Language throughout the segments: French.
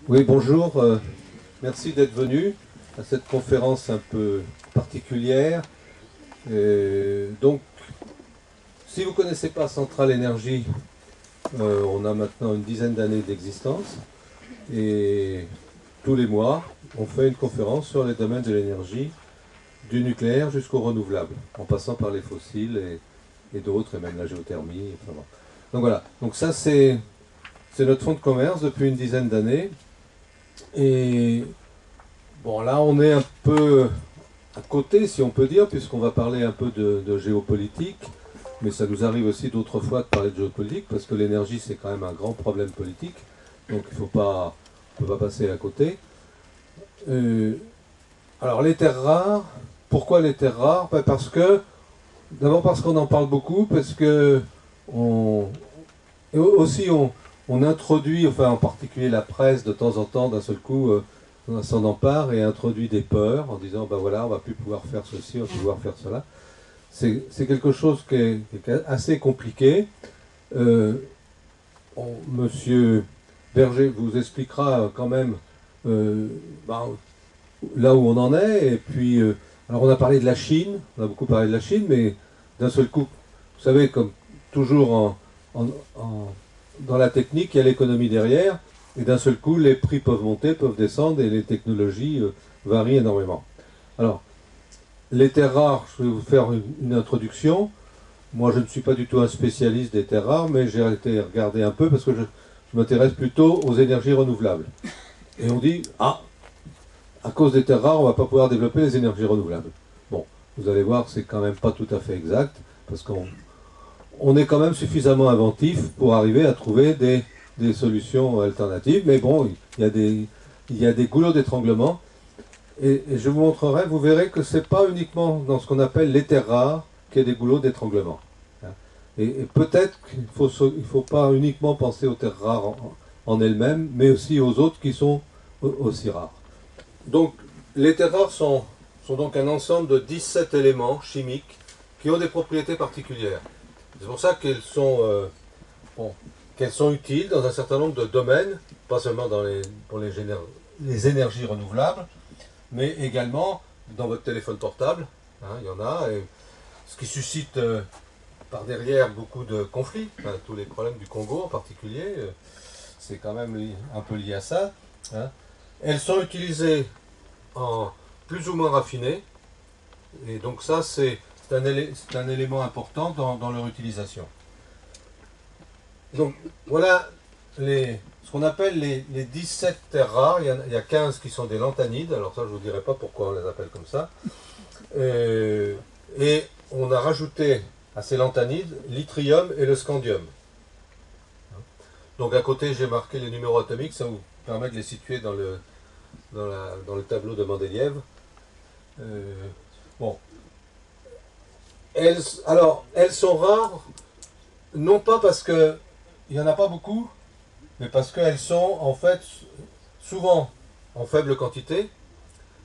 Oui, bonjour. Merci d'être venu à cette conférence un peu particulière. Donc, si vous ne connaissez pas Centrale Énergie, on a maintenant une dizaine d'années d'existence. Et tous les mois, on fait une conférence sur les domaines de l'énergie, du nucléaire jusqu'au renouvelable, en passant par les fossiles et d'autres, et même la géothermie. Enfin bon. Donc voilà. Donc ça, c'est notre fonds de commerce depuis une dizaine d'années. Et bon, là, on est un peu à côté, si on peut dire, puisqu'on va parler un peu de géopolitique. Mais ça nous arrive aussi d'autres fois de parler de géopolitique, parce que l'énergie, c'est quand même un grand problème politique. Donc, il ne faut pas, on peut pas passer à côté. Euh, alors, les terres rares. Pourquoi les terres rares? Parce que, d'abord parce qu'on en parle beaucoup, parce que et aussi on introduit, enfin en particulier la presse de temps en temps, d'un seul coup, on s'en empare et introduit des peurs en disant, ben voilà, on va plus pouvoir faire ceci, on va plus pouvoir faire cela. C'est quelque chose qui est assez compliqué. Euh, Monsieur Berger vous expliquera quand même euh, ben, là où on en est. Et puis, alors on a parlé de la Chine, on a beaucoup parlé de la Chine, mais d'un seul coup, vous savez, comme toujours en, dans la technique, il y a l'économie derrière, et d'un seul coup, les prix peuvent monter, peuvent descendre, et les technologies varient énormément. Alors, les terres rares, je vais vous faire une introduction. Moi, je ne suis pas du tout un spécialiste des terres rares, mais j'ai été regarder un peu parce que je m'intéresse plutôt aux énergies renouvelables. Et on dit, ah, à cause des terres rares, on ne va pas pouvoir développer les énergies renouvelables. Bon, vous allez voir, c'est quand même pas tout à fait exact, parce qu'on est quand même suffisamment inventif pour arriver à trouver des solutions alternatives. Mais bon, il y a des goulots d'étranglement. Et je vous montrerai, vous verrez que ce n'est pas uniquement dans ce qu'on appelle les terres rares qu'il y a des goulots d'étranglement. Et peut-être qu'il ne faut pas uniquement penser aux terres rares en elles-mêmes, mais aussi aux autres qui sont aussi rares. Donc, les terres rares sont donc un ensemble de 17 éléments chimiques qui ont des propriétés particulières. C'est pour ça bon, qu'elles sont utiles dans un certain nombre de domaines, pas seulement pour les énergies renouvelables, mais également dans votre téléphone portable. Hein, il y en a, et ce qui suscite par derrière beaucoup de conflits. Enfin, tous les problèmes du Congo en particulier, c'est quand même un peu lié à ça. Hein. Elles sont utilisées en plus ou moins raffiné. Et donc ça, c'est un élément important dans leur utilisation. Donc voilà ce qu'on appelle les 17 terres rares. Il y a 15 qui sont des lanthanides. Alors ça, je ne vous dirai pas pourquoi on les appelle comme ça. Et on a rajouté à ces lanthanides l'yttrium et le scandium. Donc à côté, j'ai marqué les numéros atomiques. Ça vous permet de les situer dans le tableau de Mendeleïev. Bon. Elles sont rares, non pas parce qu'il n'y en a pas beaucoup, mais parce qu'elles sont en fait souvent en faible quantité,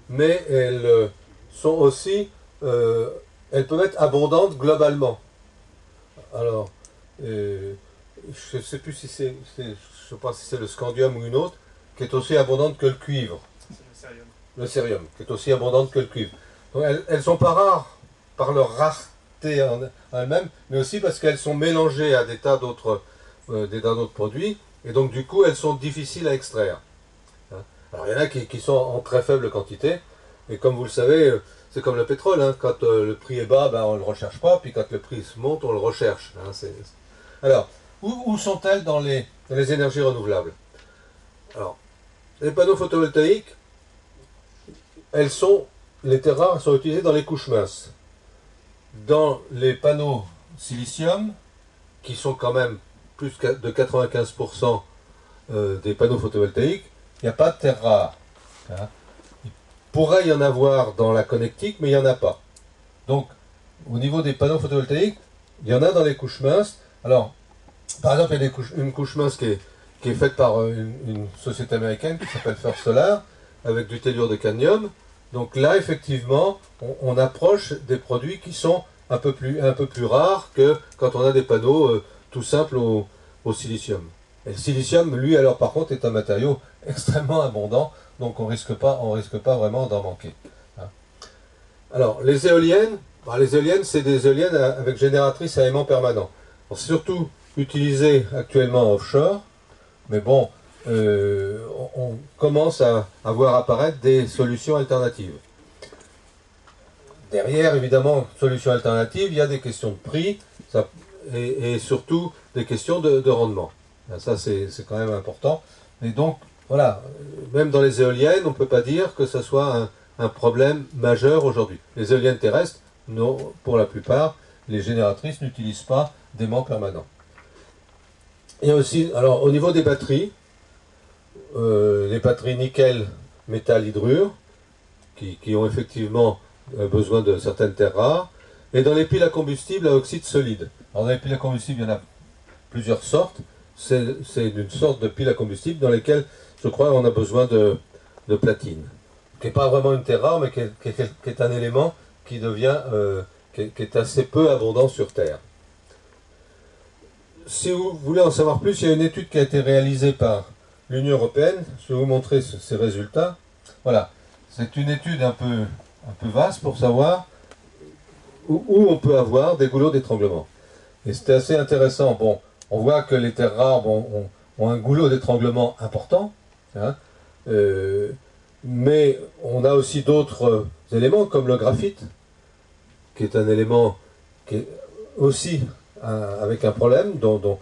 mais elles sont aussi, elles peuvent être abondantes globalement. Alors, je ne sais plus si je sais pas si c'est le scandium ou une autre, qui est aussi abondante que le cuivre. C'est le cérium. Le cérium, qui est aussi abondante que le cuivre. Donc elles ne sont pas rares par leur rareté en elles-mêmes, mais aussi parce qu'elles sont mélangées à des tas d'autres produits, et donc du coup elles sont difficiles à extraire. Hein. Alors il y en a qui sont en très faible quantité, et comme vous le savez, c'est comme le pétrole, hein. Quand le prix est bas, ben, on ne le recherche pas, puis quand le prix monte, on le recherche. Hein. Alors, où sont-elles dans les énergies renouvelables? Alors, les panneaux photovoltaïques, les terres rares sont utilisées dans les couches minces. Dans les panneaux silicium, qui sont quand même plus de 95% des panneaux photovoltaïques, il n'y a pas de terres rares. Hein. Il pourrait y en avoir dans la connectique, mais il n'y en a pas. Donc, au niveau des panneaux photovoltaïques, il y en a dans les couches minces. Alors, par exemple, il y a une couche mince qui est faite par une société américaine qui s'appelle First Solar, avec du tellure de cadmium. Donc là, effectivement, on approche des produits qui sont un peu plus rares que quand on a des panneaux tout simples au silicium. Et le silicium, lui, alors par contre, est un matériau extrêmement abondant, donc on risque pas vraiment d'en manquer. Hein. Alors, les éoliennes, c'est des éoliennes avec génératrice à aimant permanent. Alors, surtout utilisées actuellement offshore, mais bon, on commence à voir apparaître des solutions alternatives. Derrière, évidemment, solutions alternatives, il y a des questions de prix et surtout des questions de rendement. Ça, c'est quand même important. Et donc, voilà, même dans les éoliennes, on ne peut pas dire que ce soit un problème majeur aujourd'hui. Les éoliennes terrestres, non, pour la plupart, les génératrices n'utilisent pas d'aimant permanent. Il y a aussi, alors au niveau des batteries, les batteries nickel, métal, hydrure, qui ont effectivement besoin de certaines terres rares, et dans les piles à combustible à oxyde solide. Alors dans les piles à combustible, il y en a plusieurs sortes. C'est une sorte de pile à combustible dans lesquelles, je crois, on a besoin de platine, qui n'est pas vraiment une terre rare, mais qui est un élément qui devient, qui est assez peu abondant sur Terre. Si vous voulez en savoir plus, il y a une étude qui a été réalisée par l'Union européenne. Je vais vous montrer ces résultats. Voilà, c'est une étude un peu vaste pour savoir où on peut avoir des goulots d'étranglement. Et c'était assez intéressant. Bon, on voit que les terres rares ont un goulot d'étranglement important, hein, mais on a aussi d'autres éléments comme le graphite, qui est un élément qui est aussi avec un problème dont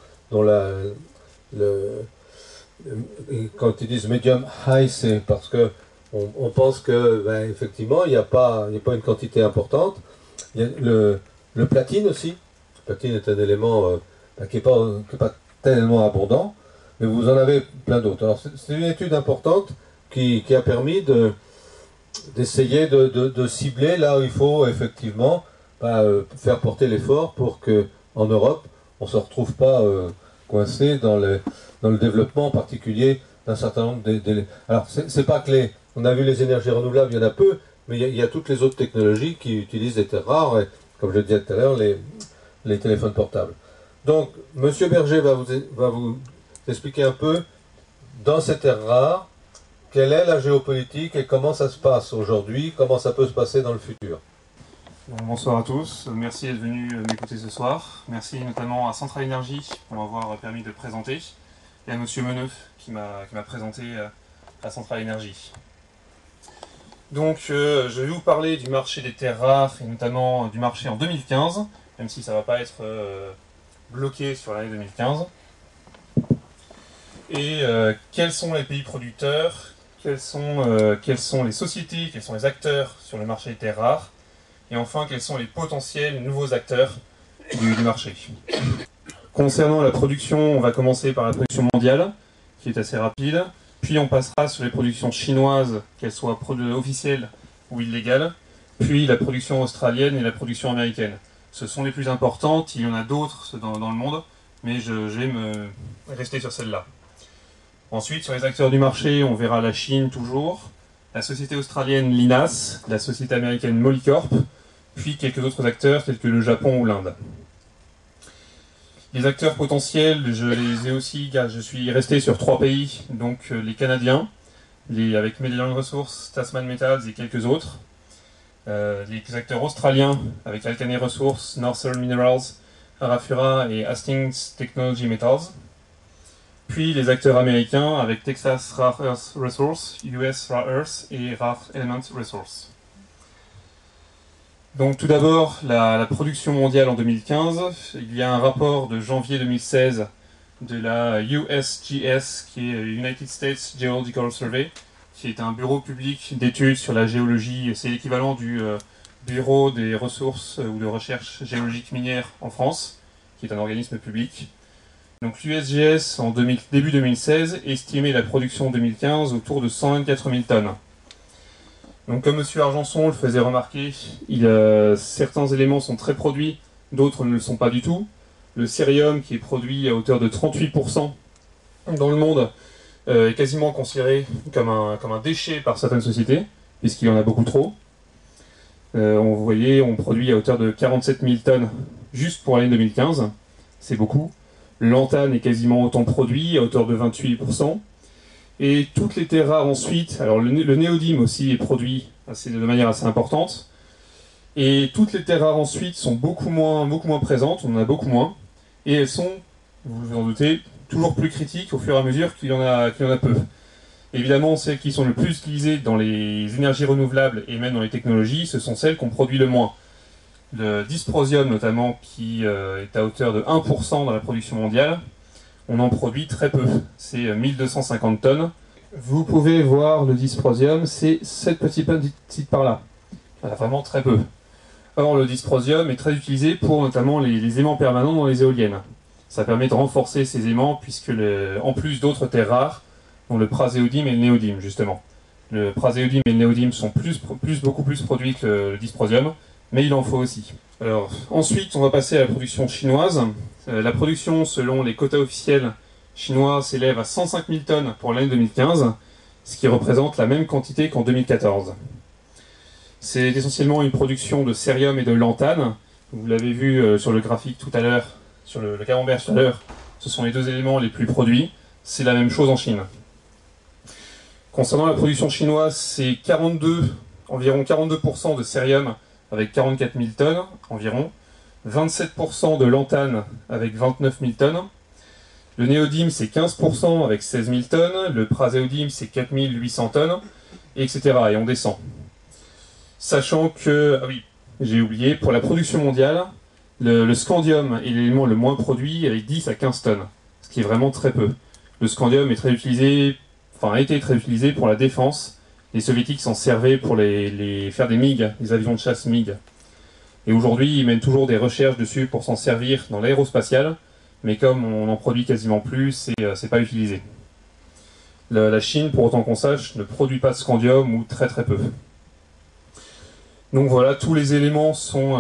quand ils disent medium high, c'est parce que on pense que ben, effectivement il n'y a pas une quantité importante. Il y a le platine aussi. Le platine est un élément qui n'est pas tellement abondant, mais vous en avez plein d'autres. Alors c'est une étude importante qui a permis d'essayer de cibler là où il faut effectivement faire porter l'effort pour que en Europe on ne se retrouve pas coincé dans le développement particulier d'un certain nombre d'éléments. Alors c'est pas que on a vu les énergies renouvelables, il y en a peu, mais il y a toutes les autres technologies qui utilisent des terres rares, et, comme je le disais tout à l'heure, les téléphones portables. Donc, M. Berger va vous expliquer un peu, dans ces terres rares, quelle est la géopolitique et comment ça se passe aujourd'hui, comment ça peut se passer dans le futur. Bonsoir à tous, merci d'être venus m'écouter ce soir. Merci notamment à Centrale Énergie pour m'avoir permis de présenter, et à M. Meneuf qui m'a présenté à Centrale Énergie. Donc je vais vous parler du marché des terres rares et notamment du marché en 2015, même si ça ne va pas être bloqué sur l'année 2015. Et quels sont les pays producteurs, quelles sont les sociétés, quels sont les acteurs sur le marché des terres rares, et enfin quels sont les potentiels nouveaux acteurs du marché. Concernant la production, on va commencer par la production mondiale, qui est assez rapide. Puis on passera sur les productions chinoises, qu'elles soient officielles ou illégales, puis la production australienne et la production américaine. Ce sont les plus importantes, il y en a d'autres dans le monde, mais je vais me rester sur celle-là. Ensuite, sur les acteurs du marché, on verra la Chine toujours, la société australienne Linas, la société américaine Molycorp, puis quelques autres acteurs tels que le Japon ou l'Inde. Les acteurs potentiels, je les ai aussi, je suis resté sur 3 pays, donc les Canadiens, avec Magellan Resources, Tasman Metals et quelques autres. Les acteurs australiens, avec Alcanay Resources, Northern Minerals, Arafura et Hastings Technology Metals. Puis les acteurs américains, avec Texas Rare Earth Resources, US Rare Earth et Rare Element Resources. Donc tout d'abord, la production mondiale en 2015. Il y a un rapport de janvier 2016 de la USGS, qui est United States Geological Survey, qui est un bureau public d'études sur la géologie. C'est l'équivalent du Bureau des ressources ou de recherche géologique minière en France, qui est un organisme public. Donc l'USGS, en début 2016, estimait la production 2015 autour de 124 000 tonnes. Donc comme M. Argenson le faisait remarquer, certains éléments sont très produits, d'autres ne le sont pas du tout. Le cérium, qui est produit à hauteur de 38% dans le monde, est quasiment considéré comme un déchet par certaines sociétés, puisqu'il y en a beaucoup trop. Vous voyez, on produit à hauteur de 47 000 tonnes juste pour l'année 2015, c'est beaucoup. Le lantane est quasiment autant produit, à hauteur de 28%. Et toutes les terres rares ensuite, alors le néodyme aussi est produit de manière assez importante. Et toutes les terres rares ensuite sont beaucoup moins présentes, on en a beaucoup moins. Et elles sont, vous vous en doutez, toujours plus critiques au fur et à mesure qu'il y en a peu. Évidemment, celles qui sont le plus utilisées dans les énergies renouvelables et même dans les technologies, ce sont celles qu'on produit le moins. Le dysprosium notamment, qui est à hauteur de 1% dans la production mondiale, on en produit très peu, c'est 1250 tonnes. Vous pouvez voir le dysprosium, c'est cette petite par là, voilà, vraiment très peu. Or, le dysprosium est très utilisé pour notamment les aimants permanents dans les éoliennes. Ça permet de renforcer ces aimants, puisque en plus d'autres terres rares, dont le praséodyme et le néodyme, justement. Le praséodyme et le néodyme sont beaucoup plus produits que le dysprosium, mais il en faut aussi. Alors, ensuite, on va passer à la production chinoise. La production, selon les quotas officiels chinois, s'élève à 105 000 tonnes pour l'année 2015, ce qui représente la même quantité qu'en 2014. C'est essentiellement une production de cérium et de lantane. Vous l'avez vu sur le graphique tout à l'heure, sur le camembert tout à l'heure, ce sont les deux éléments les plus produits. C'est la même chose en Chine. Concernant la production chinoise, c'est environ 42% de cérium avec 44 000 tonnes environ, 27% de lantane avec 29 000 tonnes, le néodyme c'est 15% avec 16 000 tonnes, le praséodyme c'est 4 800 tonnes, etc. Et on descend. Sachant que, ah oui, j'ai oublié, pour la production mondiale, le scandium est l'élément le moins produit avec 10 à 15 tonnes, ce qui est vraiment très peu. Le scandium est très utilisé, a été très utilisé pour la défense. Les soviétiques s'en servaient pour faire des MiG, les avions de chasse MiG. Et aujourd'hui, ils mènent toujours des recherches dessus pour s'en servir dans l'aérospatiale, mais comme on n'en produit quasiment plus, c'est pas utilisé. La Chine, pour autant qu'on sache, ne produit pas de scandium ou très très peu. Donc voilà, tous les éléments sont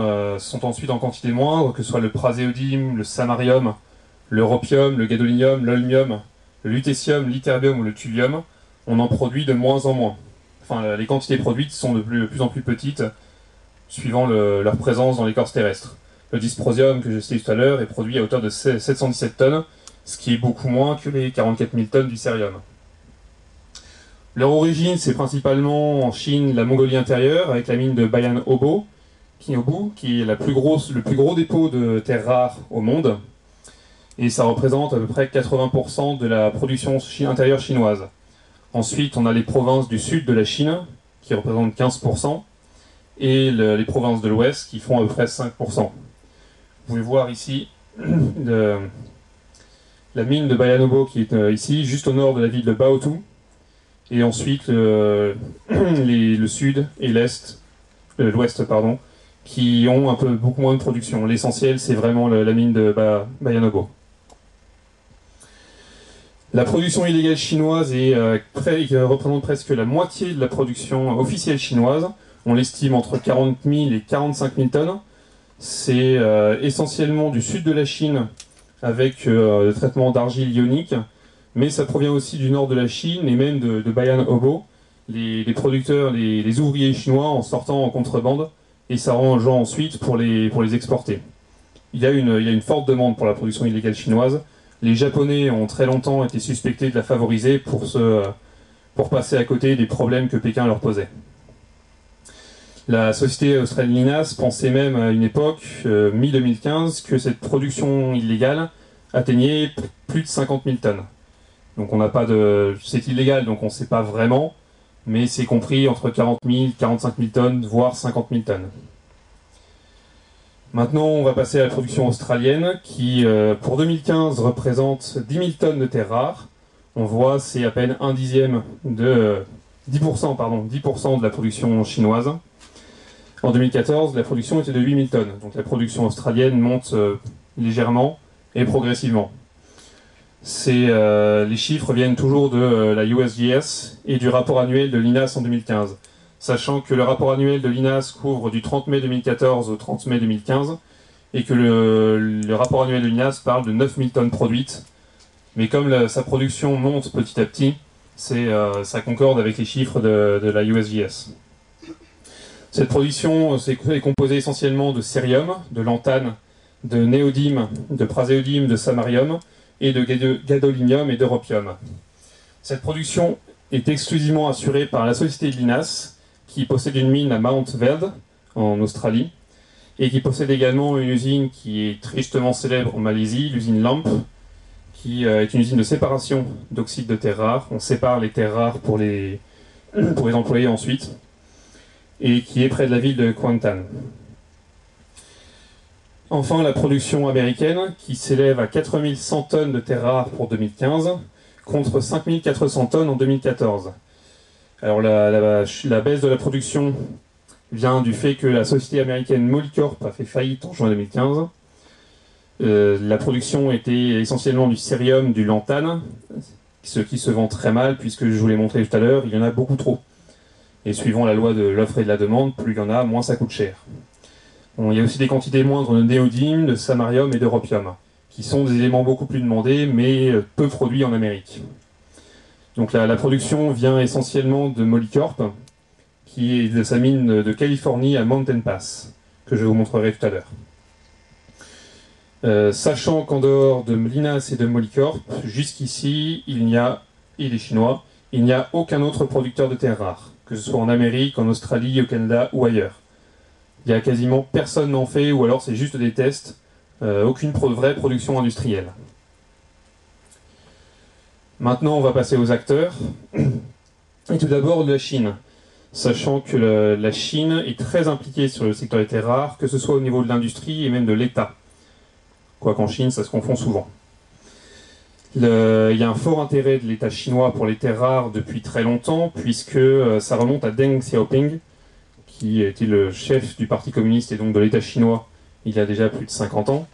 ensuite en quantité moindre, que ce soit le praséodyme, le samarium, l'europium, le gadolinium, l'holmium, le lutécium, l'ytterbium ou le thulium, on en produit de moins en moins. Enfin, les quantités produites sont de plus en plus petites, suivant leur présence dans l'écorce terrestre. Le dysprosium, que j'ai cité tout à l'heure, est produit à hauteur de 717 tonnes, ce qui est beaucoup moins que les 44 000 tonnes du cérium. Leur origine, c'est principalement en Chine, la Mongolie intérieure, avec la mine de Bayan Obo, qui est le plus gros dépôt de terres rares au monde. Et ça représente à peu près 80% de la production intérieure chinoise. Ensuite, on a les provinces du sud de la Chine, qui représentent 15%, et les provinces de l'ouest, qui font à peu près 5%. Vous pouvez voir ici la mine de Bayanobo, qui est ici, juste au nord de la ville de Baotou, et ensuite le sud et l'ouest, qui ont beaucoup moins de production. L'essentiel, c'est vraiment la mine de Bayanobo. La production illégale chinoise représente presque la moitié de la production officielle chinoise. On l'estime entre 40 000 et 45 000 tonnes. C'est essentiellement du sud de la Chine avec le traitement d'argile ionique, mais ça provient aussi du nord de la Chine et même de Bayan Obo. Les producteurs, les ouvriers chinois en sortant en contrebande et s'arrangeant ensuite pour les exporter. Il y a une forte demande pour la production illégale chinoise. Les Japonais ont très longtemps été suspectés de la favoriser pour passer à côté des problèmes que Pékin leur posait. La société australienne Lynas pensait même à une époque, mi-2015, que cette production illégale atteignait plus de 50 000 tonnes. Donc c'est illégal, donc on ne sait pas vraiment, mais c'est compris entre 40 000, 45 000 tonnes, voire 50 000 tonnes. Maintenant, on va passer à la production australienne qui, pour 2015, représente 10 000 tonnes de terres rares. On voit, c'est à peine 10% de la production chinoise. En 2014, la production était de 8 000 tonnes. Donc la production australienne monte légèrement et progressivement. Les chiffres viennent toujours de la USGS et du rapport annuel de l'INAS en 2015. Sachant que le rapport annuel de l'INAS couvre du 30 mai 2014 au 30 mai 2015, et que le rapport annuel de l'INAS parle de 9 000 tonnes produites. Mais comme sa production monte petit à petit, ça concorde avec les chiffres de la USGS. Cette production est composée essentiellement de cérium, de lantane de néodyme, de praséodyme, de samarium et de gadolinium et d'europium. Cette production est exclusivement assurée par la société Lynas, qui possède une mine à Mount Veld, en Australie, et qui possède également une usine qui est tristement célèbre en Malaisie, l'usine LAMP, qui est une usine de séparation d'oxydes de terres rares. On sépare les terres rares pour les employer ensuite, et qui est près de la ville de Kuantan. Enfin, la production américaine, qui s'élève à 4100 tonnes de terres rares pour 2015, contre 5400 tonnes en 2014. Alors la baisse de la production vient du fait que la société américaine Molycorp a fait faillite en juin 2015. La production était essentiellement du cérium, du lantane, ce qui se vend très mal, puisque je vous l'ai montré tout à l'heure, il y en a beaucoup trop. Et suivant la loi de l'offre et de la demande, plus il y en a, moins ça coûte cher. Bon, il y a aussi des quantités moindres de néodyme, de samarium et d'europium, qui sont des éléments beaucoup plus demandés, mais peu produits en Amérique. Donc la production vient essentiellement de Molycorp, qui est de sa mine de Californie à Mountain Pass, que je vous montrerai tout à l'heure. Sachant qu'en dehors de Lynas et de Molycorp, jusqu'ici, et les Chinois, il n'y a aucun autre producteur de terres rares, que ce soit en Amérique, en Australie, au Canada ou ailleurs. Il y a quasiment personne n'en fait, ou alors c'est juste des tests, aucune vraie production industrielle. Maintenant, on va passer aux acteurs. Et tout d'abord, la Chine. Sachant que la Chine est très impliquée sur le secteur des terres rares, que ce soit au niveau de l'industrie et même de l'État. Quoiqu'en Chine, ça se confond souvent. Il y a un fort intérêt de l'État chinois pour les terres rares depuis très longtemps, puisque ça remonte à Deng Xiaoping, qui était le chef du Parti communiste et donc de l'État chinois il y a déjà plus de 50 ans,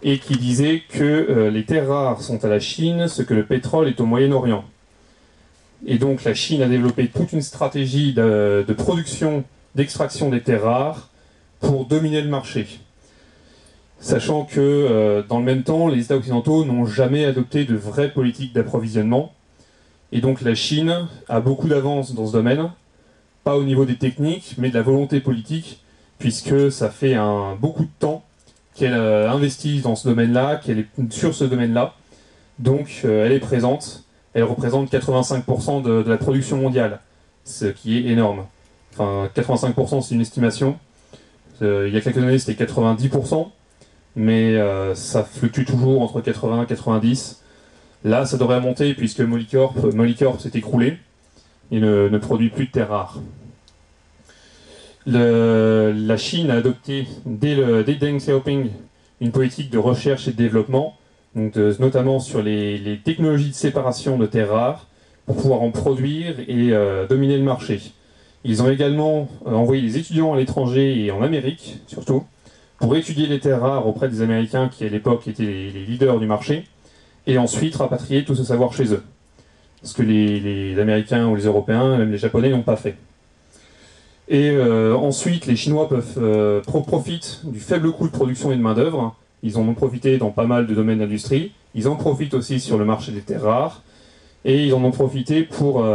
et qui disait que les terres rares sont à la Chine ce que le pétrole est au Moyen-Orient. Et donc la Chine a développé toute une stratégie de production, d'extraction des terres rares pour dominer le marché. Sachant que dans le même temps, les États occidentaux n'ont jamais adopté de vraie politique d'approvisionnement. Et donc la Chine a beaucoup d'avance dans ce domaine, pas au niveau des techniques, mais de la volonté politique, puisque ça fait beaucoup de temps qu'elle investit dans ce domaine-là, qu'elle est sur ce domaine-là. Donc elle est présente, elle représente 85% de la production mondiale, ce qui est énorme. Enfin, 85% c'est une estimation. Il y a quelques années c'était 90%, mais ça fluctue toujours entre 80 et 90. Là ça devrait monter puisque Molycorp s'est écroulé et ne produit plus de terres rares. La Chine a adopté, dès Deng Xiaoping, une politique de recherche et de développement, donc notamment sur les technologies de séparation de terres rares, pour pouvoir en produire et dominer le marché. Ils ont également envoyé des étudiants à l'étranger et en Amérique, surtout, pour étudier les terres rares auprès des Américains qui, à l'époque, étaient les leaders du marché, et ensuite rapatrier tout ce savoir chez eux. Ce que les Américains ou les Européens, même les Japonais, n'ont pas fait. Et ensuite, les Chinois profitent du faible coût de production et de main-d'œuvre. Ils en ont profité dans pas mal de domaines d'industrie. Ils en profitent aussi sur le marché des terres rares. Et ils en ont profité pour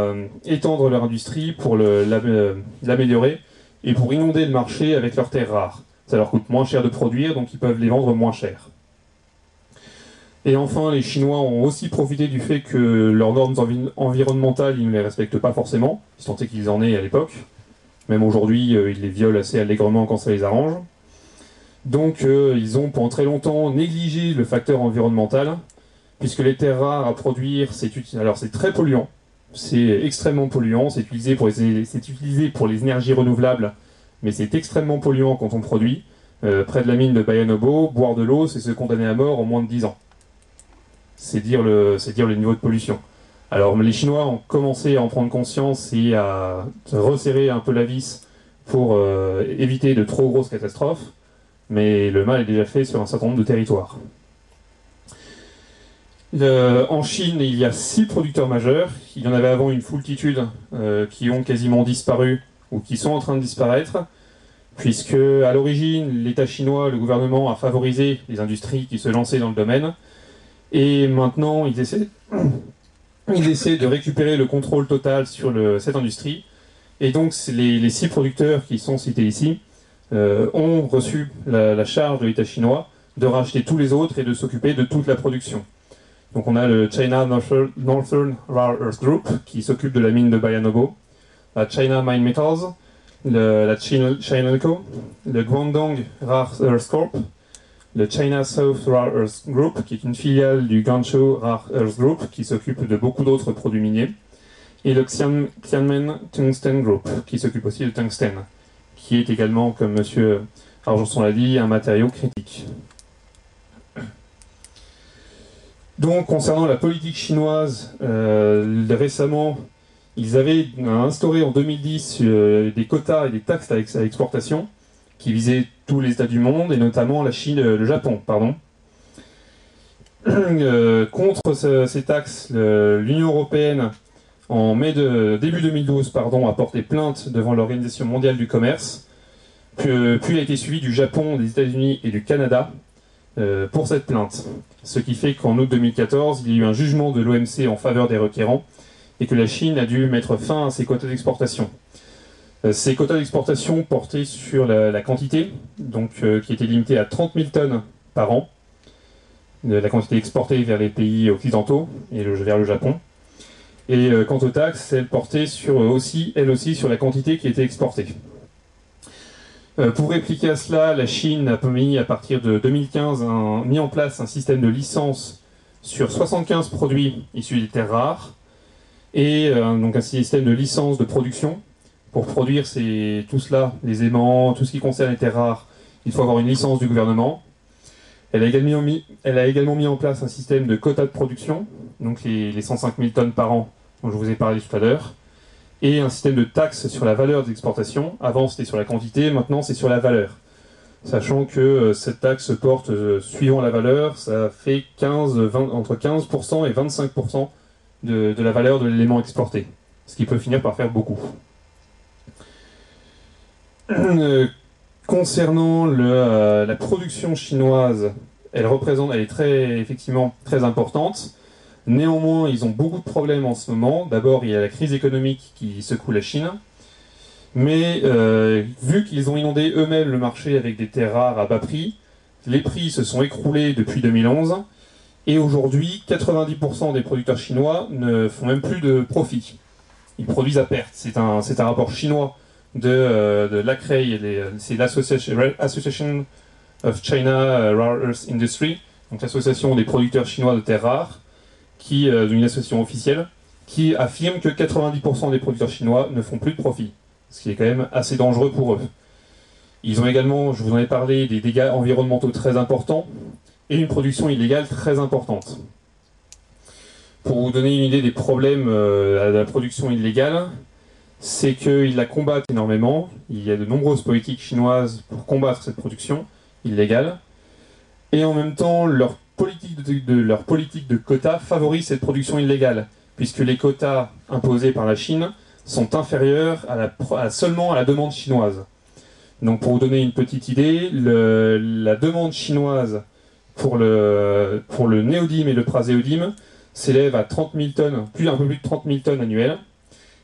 étendre leur industrie, pour l'améliorer et pour inonder le marché avec leurs terres rares. Ça leur coûte moins cher de produire, donc ils peuvent les vendre moins cher. Et enfin, les Chinois ont aussi profité du fait que leurs normes environnementales, ils ne les respectent pas forcément, si tant est qu'ils en aient à l'époque. Même aujourd'hui, ils les violent assez allègrement quand ça les arrange. Donc ils ont pendant très longtemps négligé le facteur environnemental, puisque les terres rares à produire, c'est très polluant, c'est extrêmement polluant, c'est utilisé pour les énergies renouvelables, mais c'est extrêmement polluant quand on produit. Près de la mine de Bayanobo, boire de l'eau, c'est se condamner à mort en moins de 10 ans. C'est dire le niveau de pollution. Alors les Chinois ont commencé à en prendre conscience et à resserrer un peu la vis pour éviter de trop grosses catastrophes, mais le mal est déjà fait sur un certain nombre de territoires. En Chine, il y a 6 producteurs majeurs. Il y en avait avant une foultitude qui ont quasiment disparu ou qui sont en train de disparaître, puisque à l'origine, l'État chinois, le gouvernement, a favorisé les industries qui se lançaient dans le domaine, et maintenant ils essaient de récupérer le contrôle total sur cette industrie, et donc les 6 producteurs qui sont cités ici ont reçu la charge de l'État chinois de racheter tous les autres et de s'occuper de toute la production. Donc on a le China Northern Rare Earth Group qui s'occupe de la mine de Bayanobo, la China Mine Metals, la Chinalco, le Guangdong Rare Earth Corp, le China South Rare Earth Group qui est une filiale du Guangzhou Rare Earth Group qui s'occupe de beaucoup d'autres produits miniers, et le Xiamen Tungsten Group qui s'occupe aussi de tungstène, qui est également, comme monsieur Argenson l'a dit, un matériau critique. Donc, concernant la politique chinoise, récemment, ils avaient instauré en 2010 des quotas et des taxes à l'exportation qui visaient tous les États du monde, et notamment la Chine, le Japon, pardon. Contre ces taxes, l'Union européenne, début 2012, a porté plainte devant l'Organisation mondiale du commerce, puis a été suivi du Japon, des États-Unis et du Canada pour cette plainte. Ce qui fait qu'en août 2014, il y a eu un jugement de l'OMC en faveur des requérants et que la Chine a dû mettre fin à ses quotas d'exportation. Ces quotas d'exportation portaient sur la quantité, donc, qui était limitée à 30 000 tonnes par an, la quantité exportée vers les pays occidentaux et vers le Japon. Et quant aux taxes, elles portaient elle aussi sur la quantité qui était exportée. Pour répliquer à cela, la Chine a mis à partir de 2015 mis en place un système de licence sur 75 produits issus des terres rares et donc un système de licence de production. Pour produire tout cela, les aimants, tout ce qui concerne les terres rares, il faut avoir une licence du gouvernement. Elle a également mis en place un système de quotas de production, donc les 105 000 tonnes par an dont je vous ai parlé tout à l'heure, et un système de taxes sur la valeur des exportations. Avant c'était sur la quantité, maintenant c'est sur la valeur. Sachant que cette taxe porte, suivant la valeur, ça fait entre 15% et 25% de la valeur de l'élément exporté, ce qui peut finir par faire beaucoup. Concernant la production chinoise, elle est effectivement très importante. Néanmoins, ils ont beaucoup de problèmes en ce moment. D'abord, il y a la crise économique qui secoue la Chine. Mais vu qu'ils ont inondé eux-mêmes le marché avec des terres rares à bas prix, les prix se sont écroulés depuis 2011. Et aujourd'hui, 90% des producteurs chinois ne font même plus de profit. Ils produisent à perte. C'est un rapport chinois de l'ACREI, c'est l'Association of China Rare Earth Industry, donc l'association des producteurs chinois de terres rares, une association officielle, qui affirme que 90% des producteurs chinois ne font plus de profit, ce qui est quand même assez dangereux pour eux. Ils ont également, je vous en ai parlé, des dégâts environnementaux très importants et une production illégale très importante. Pour vous donner une idée des problèmes de la production illégale, c'est qu'ils la combattent énormément. Il y a de nombreuses politiques chinoises pour combattre cette production illégale. Et en même temps, leur politique de quotas favorise cette production illégale, puisque les quotas imposés par la Chine sont inférieurs seulement à la demande chinoise. Donc pour vous donner une petite idée, la demande chinoise pour le néodyme et le praséodyme s'élève à 30 000 tonnes, un peu plus de 30 000 tonnes annuelles.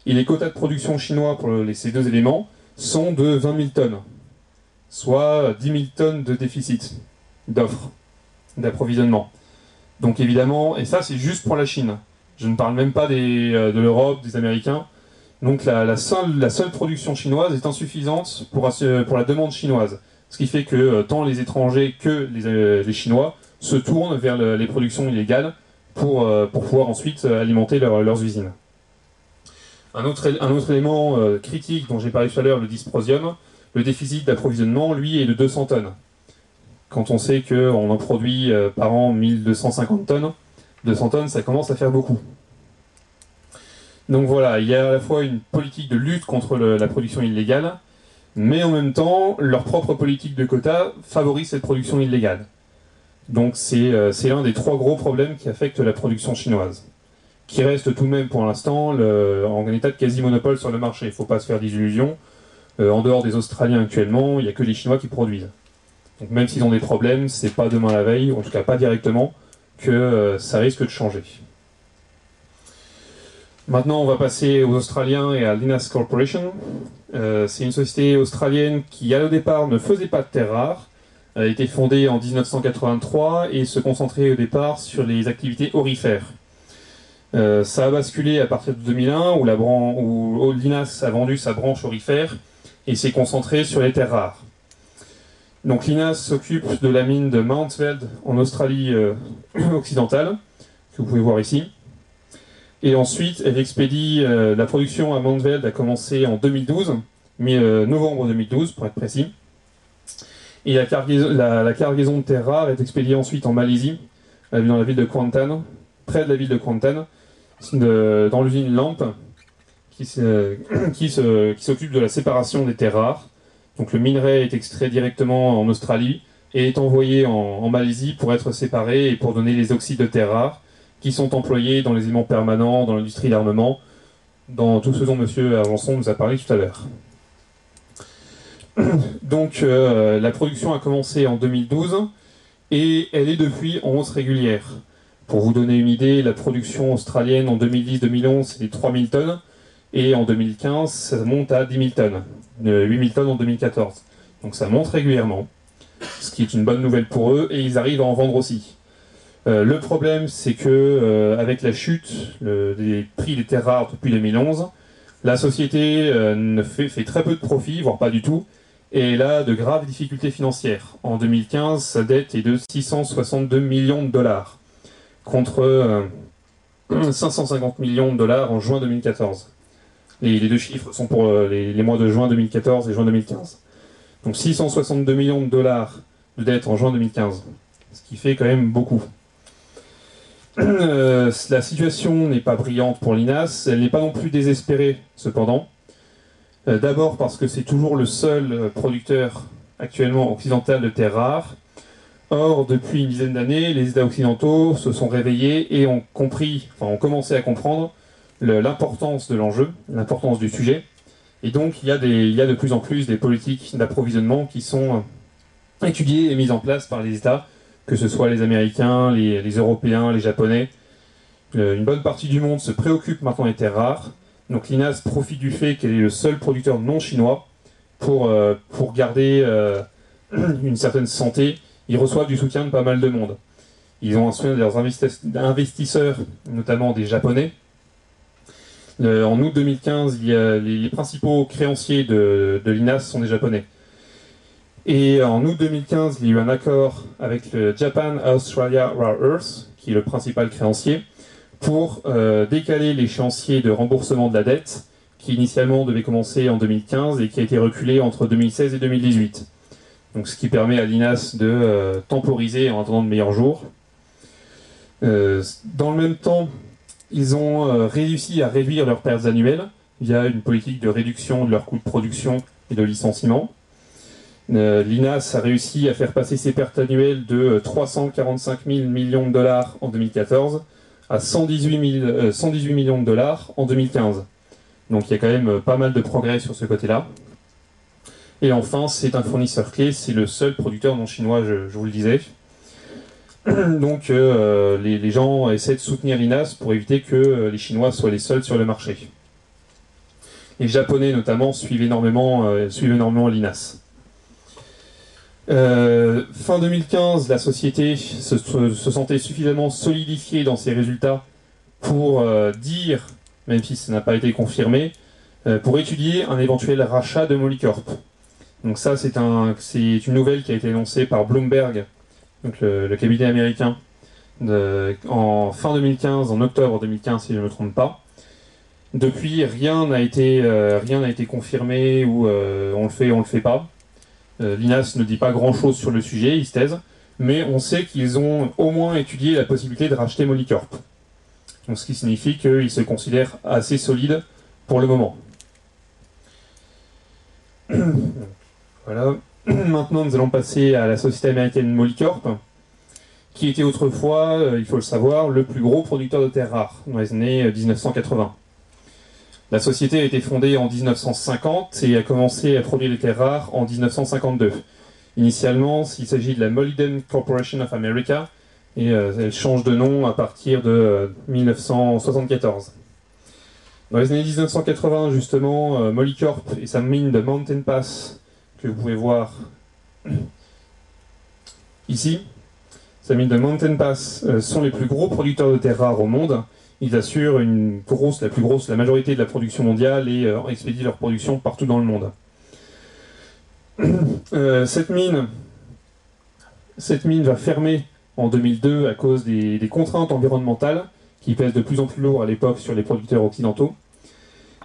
Et les quotas de production chinois pour ces deux éléments sont de 20 000 tonnes, soit 10 000 tonnes de déficit d'offres, d'approvisionnement. Donc évidemment, et ça c'est juste pour la Chine, je ne parle même pas de l'Europe, des Américains. Donc la seule production chinoise est insuffisante pour la demande chinoise. Ce qui fait que tant les étrangers que les Chinois se tournent vers les productions illégales pour pouvoir ensuite alimenter leurs usines. Un autre élément critique dont j'ai parlé tout à l'heure, le dysprosium, le déficit d'approvisionnement, lui, est de 200 tonnes. Quand on sait qu'on en produit par an 1250 tonnes, 200 tonnes, ça commence à faire beaucoup. Donc voilà, il y a à la fois une politique de lutte contre la production illégale, mais en même temps, leur propre politique de quotas favorise cette production illégale. Donc c'est l'un des 3 gros problèmes qui affectent la production chinoise, qui reste tout de même pour l'instant en état de quasi-monopole sur le marché. Il ne faut pas se faire d'illusions. En dehors des Australiens actuellement, il n'y a que les Chinois qui produisent. Donc même s'ils ont des problèmes, c'est pas demain la veille, en tout cas pas directement, que ça risque de changer. Maintenant, on va passer aux Australiens et à Lynas Corporation. C'est une société australienne qui, au départ, ne faisait pas de terres rares, a été fondée en 1983 et se concentrait au départ sur les activités aurifères. Ça a basculé à partir de 2001 où l'INAS a vendu sa branche aurifère et s'est concentré sur les terres rares. Donc l'INAS s'occupe de la mine de Mount Weld en Australie occidentale, que vous pouvez voir ici. Et ensuite, elle expédie, la production à Mount Weld a commencé en 2012, novembre 2012 pour être précis. Et la cargaison de terres rares est expédiée ensuite en Malaisie, dans la ville de Kuantan, près de la ville de Kuantan, dans l'usine LAMP, qui s'occupe de la séparation des terres rares. Donc le minerai est extrait directement en Australie et est envoyé en Malaisie pour être séparé et pour donner les oxydes de terres rares qui sont employés dans les aimants permanents, dans l'industrie d'armement, dans tout ce dont M. Argenson nous a parlé tout à l'heure. Donc la production a commencé en 2012 et elle est depuis en hausse régulière. Pour vous donner une idée, la production australienne en 2010-2011 c'est 3000 tonnes et en 2015 ça monte à 10 000 tonnes, 8000 tonnes en 2014. Donc ça monte régulièrement, ce qui est une bonne nouvelle pour eux et ils arrivent à en vendre aussi. Le problème c'est que avec la chute des prix des terres rares depuis 2011, la société fait très peu de profit, voire pas du tout, et elle a de graves difficultés financières. En 2015, sa dette est de 662 millions de dollars, contre 550 millions de dollars en juin 2014. Les deux chiffres sont pour les mois de juin 2014 et juin 2015. Donc 662 millions de dollars de dette en juin 2015, ce qui fait quand même beaucoup. La situation n'est pas brillante pour l'INAS, elle n'est pas non plus désespérée cependant. D'abord parce que c'est toujours le seul producteur actuellement occidental de terres rares. Or, depuis une dizaine d'années, les États occidentaux se sont réveillés et ont commencé à comprendre l'importance de l'enjeu, l'importance du sujet. Et donc, il y a de plus en plus des politiques d'approvisionnement qui sont étudiées et mises en place par les États, que ce soit les Américains, les Européens, les Japonais. Une bonne partie du monde se préoccupe maintenant des terres rares. Donc l'INAS profite du fait qu'elle est le seul producteur non chinois pour garder une certaine santé. Ils reçoivent du soutien de pas mal de monde. Ils ont un soutien de leurs investisseurs, notamment des Japonais. En août 2015, les principaux créanciers de l'INAS sont des Japonais. Et en août 2015, il y a eu un accord avec le Japan Australia Rare Earth, qui est le principal créancier, pour décaler l'échéancier de remboursement de la dette, qui initialement devait commencer en 2015 et qui a été reculé entre 2016 et 2018. Donc, ce qui permet à l'INAS de temporiser en attendant de meilleurs jours. Dans le même temps, ils ont réussi à réduire leurs pertes annuelles via une politique de réduction de leurs coûts de production et de licenciement. L'INAS a réussi à faire passer ses pertes annuelles de 345 000 millions de dollars en 2014 à 118 millions de dollars en 2015. Donc il y a quand même pas mal de progrès sur ce côté-là. Et enfin, c'est un fournisseur clé, c'est le seul producteur non chinois, je vous le disais. Donc les gens essaient de soutenir l'INAS pour éviter que les Chinois soient les seuls sur le marché. Les Japonais notamment suivent énormément l'INAS. Fin 2015, la société se sentait suffisamment solidifiée dans ses résultats pour dire, même si ça n'a pas été confirmé, pour étudier un éventuel rachat de Molycorp. Donc ça, c'est une nouvelle qui a été annoncée par Bloomberg, donc le cabinet américain, en fin 2015, en octobre 2015 si je ne me trompe pas. Depuis, rien n'a été confirmé ou on le fait pas. L'INAS ne dit pas grand-chose sur le sujet, ils se taisent, mais on sait qu'ils ont au moins étudié la possibilité de racheter Molycorp. Donc, ce qui signifie qu'ils se considèrent assez solides pour le moment. Voilà. Maintenant, nous allons passer à la société américaine Molycorp, qui était autrefois, il faut le savoir, le plus gros producteur de terres rares dans les années 1980. La société a été fondée en 1950 et a commencé à produire des terres rares en 1952. Initialement, il s'agit de la Molybden Corporation of America et elle change de nom à partir de 1974. Dans les années 1980, justement, Molycorp et sa mine de Mountain Pass, que vous pouvez voir Ici, sa mine de Mountain Pass sont les plus gros producteurs de terres rares au monde. Ils assurent la majorité de la production mondiale et expédient leur production partout dans le monde. Cette mine va fermer en 2002 à cause des contraintes environnementales qui pèsent de plus en plus lourd à l'époque sur les producteurs occidentaux.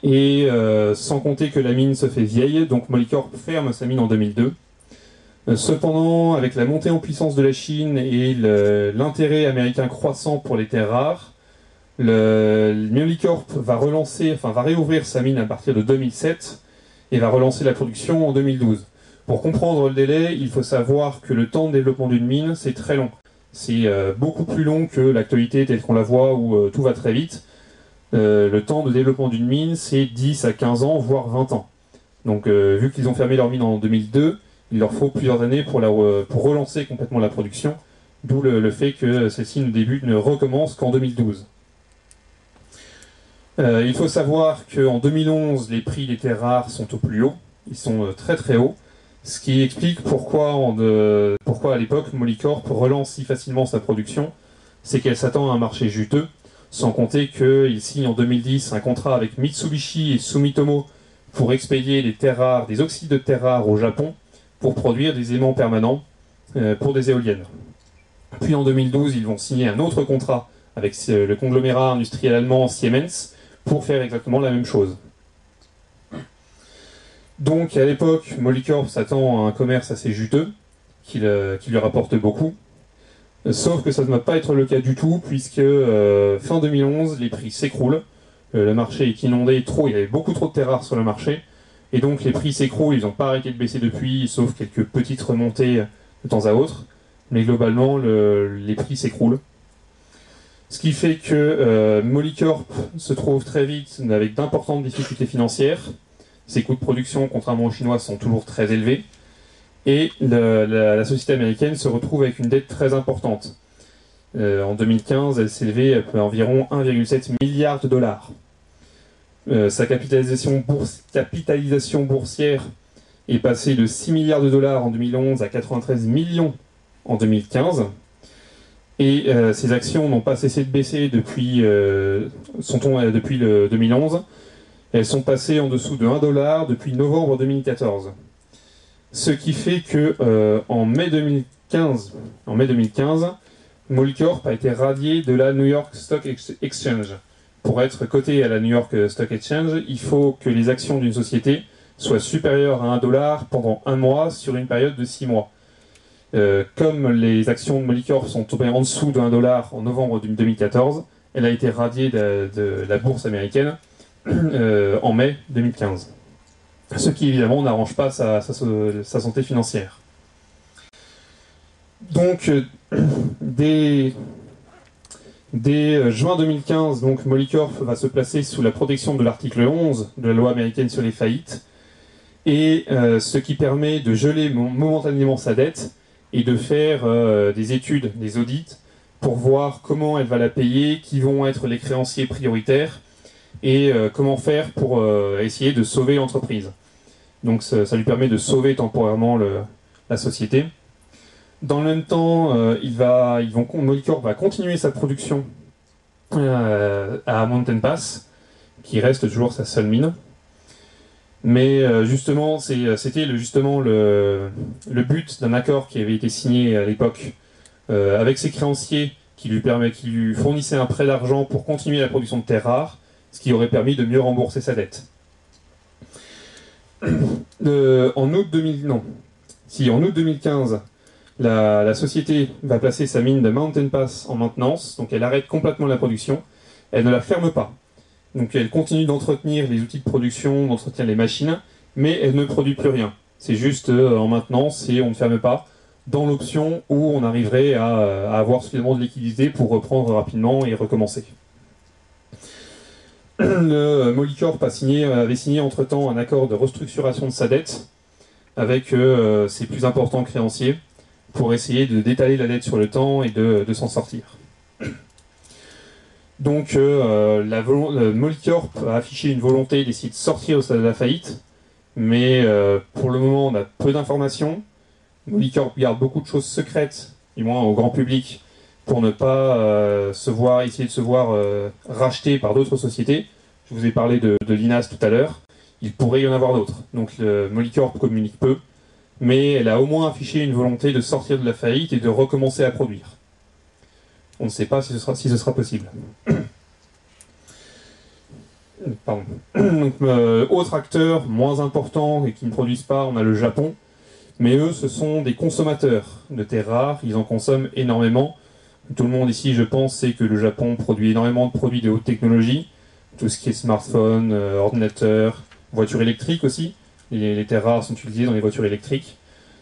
Et sans compter que la mine se fait vieille, donc Molycorp ferme sa mine en 2002. Cependant, avec la montée en puissance de la Chine et l'intérêt américain croissant pour les terres rares, Molycorp va réouvrir sa mine à partir de 2007 et va relancer la production en 2012. Pour comprendre le délai, il faut savoir que le temps de développement d'une mine, c'est très long. C'est beaucoup plus long que l'actualité telle qu'on la voit où tout va très vite. Le temps de développement d'une mine, c'est 10 à 15 ans, voire 20 ans. Donc vu qu'ils ont fermé leur mine en 2002, il leur faut plusieurs années pour relancer complètement la production, d'où le fait que celle-ci ne recommence qu'en 2012. Il faut savoir qu'en 2011, les prix des terres rares sont au plus haut, ils sont très très hauts, ce qui explique pourquoi à l'époque Molycorp relance si facilement sa production, c'est qu'elle s'attend à un marché juteux, sans compter qu'il signe en 2010 un contrat avec Mitsubishi et Sumitomo pour expédier des terres rares, des oxydes de terres rares au Japon, pour produire des aimants permanents pour des éoliennes. Puis en 2012, ils vont signer un autre contrat avec le conglomérat industriel allemand Siemens pour faire exactement la même chose. Donc à l'époque, Molycorp s'attend à un commerce assez juteux, qui lui rapporte beaucoup. Sauf que ça ne va pas être le cas du tout, puisque fin 2011, les prix s'écroulent. Le marché est inondé il y avait beaucoup trop de terres rares sur le marché. Et donc les prix s'écroulent, ils n'ont pas arrêté de baisser depuis, sauf quelques petites remontées de temps à autre. Mais globalement, les prix s'écroulent. Ce qui fait que Molycorp se trouve très vite avec d'importantes difficultés financières. Ses coûts de production, contrairement aux Chinois, sont toujours très élevés. Et la société américaine se retrouve avec une dette très importante. En 2015, elle s'élevait à environ 1,7 milliard de dollars. Sa capitalisation boursière est passée de 6 milliards de dollars en 2011 à 93 millions en 2015. Et ses actions n'ont pas cessé de baisser depuis le 2011. Elles sont passées en dessous de 1 dollar depuis novembre 2014. Ce qui fait que en mai 2015, Molycorp a été radié de la New York Stock Exchange. Pour être coté à la New York Stock Exchange, il faut que les actions d'une société soient supérieures à 1 dollar pendant 1 mois sur une période de 6 mois. Comme les actions de Molycorp sont tombées en dessous de 1 dollar en novembre 2014, elle a été radiée de la bourse américaine en mai 2015. Ce qui évidemment n'arrange pas sa santé financière. Donc, dès juin 2015, donc, Molycorp va se placer sous la protection de l'article 11 de la loi américaine sur les faillites, et ce qui permet de geler momentanément sa dette et de faire des études, des audits, pour voir comment elle va la payer, qui vont être les créanciers prioritaires, et comment faire pour essayer de sauver l'entreprise. Donc ça lui permet de sauver temporairement la société. Dans le même temps, Molycorp va continuer sa production à Mountain Pass, qui reste toujours sa seule mine. Mais justement, c'était le but d'un accord qui avait été signé à l'époque avec ses créanciers qui lui fournissaient un prêt d'argent pour continuer la production de terres rares, ce qui aurait permis de mieux rembourser sa dette. En août 2015, la société va placer sa mine de Mountain Pass en maintenance, donc elle arrête complètement la production, elle ne la ferme pas. Donc elle continue d'entretenir les outils de production, d'entretenir les machines, mais elle ne produit plus rien. C'est juste en maintenance et on ne ferme pas, dans l'option où on arriverait à avoir suffisamment de liquidité pour reprendre rapidement et recommencer. Molycorp avait signé entre-temps un accord de restructuration de sa dette avec ses plus importants créanciers pour essayer d'étaler la dette sur le temps et de s'en sortir. Donc Molycorp a affiché une volonté d'essayer de sortir de la faillite, mais pour le moment on a peu d'informations. Molycorp garde beaucoup de choses secrètes du moins au grand public, pour ne pas essayer de se voir racheter par d'autres sociétés. Je vous ai parlé de l'INAS tout à l'heure. Il pourrait y en avoir d'autres. Donc le Molycorp communique peu, mais elle a au moins affiché une volonté de sortir de la faillite et de recommencer à produire. On ne sait pas si ce sera possible. Pardon. Donc, autre acteur moins important et qui ne produisent pas, on a le Japon. Mais eux, ce sont des consommateurs de terres rares. Ils en consomment énormément. Tout le monde ici, je pense, sait que le Japon produit énormément de produits de haute technologie. Tout ce qui est smartphone, ordinateur, voitures électriques aussi. Les terres rares sont utilisées dans les voitures électriques.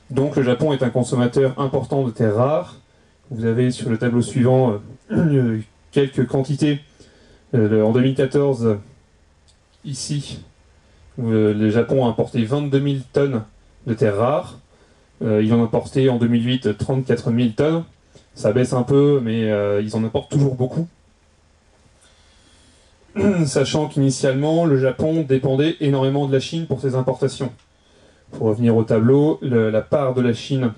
Donc le Japon est un consommateur important de terres rares. Vous avez sur le tableau suivant quelques quantités. En 2014, ici, le Japon a importé 22 000 tonnes de terres rares. Ils en ont importé en 2008 34 000 tonnes. Ça baisse un peu, mais ils en importent toujours beaucoup. Sachant qu'initialement, le Japon dépendait énormément de la Chine pour ses importations. Pour revenir au tableau, la part de la Chine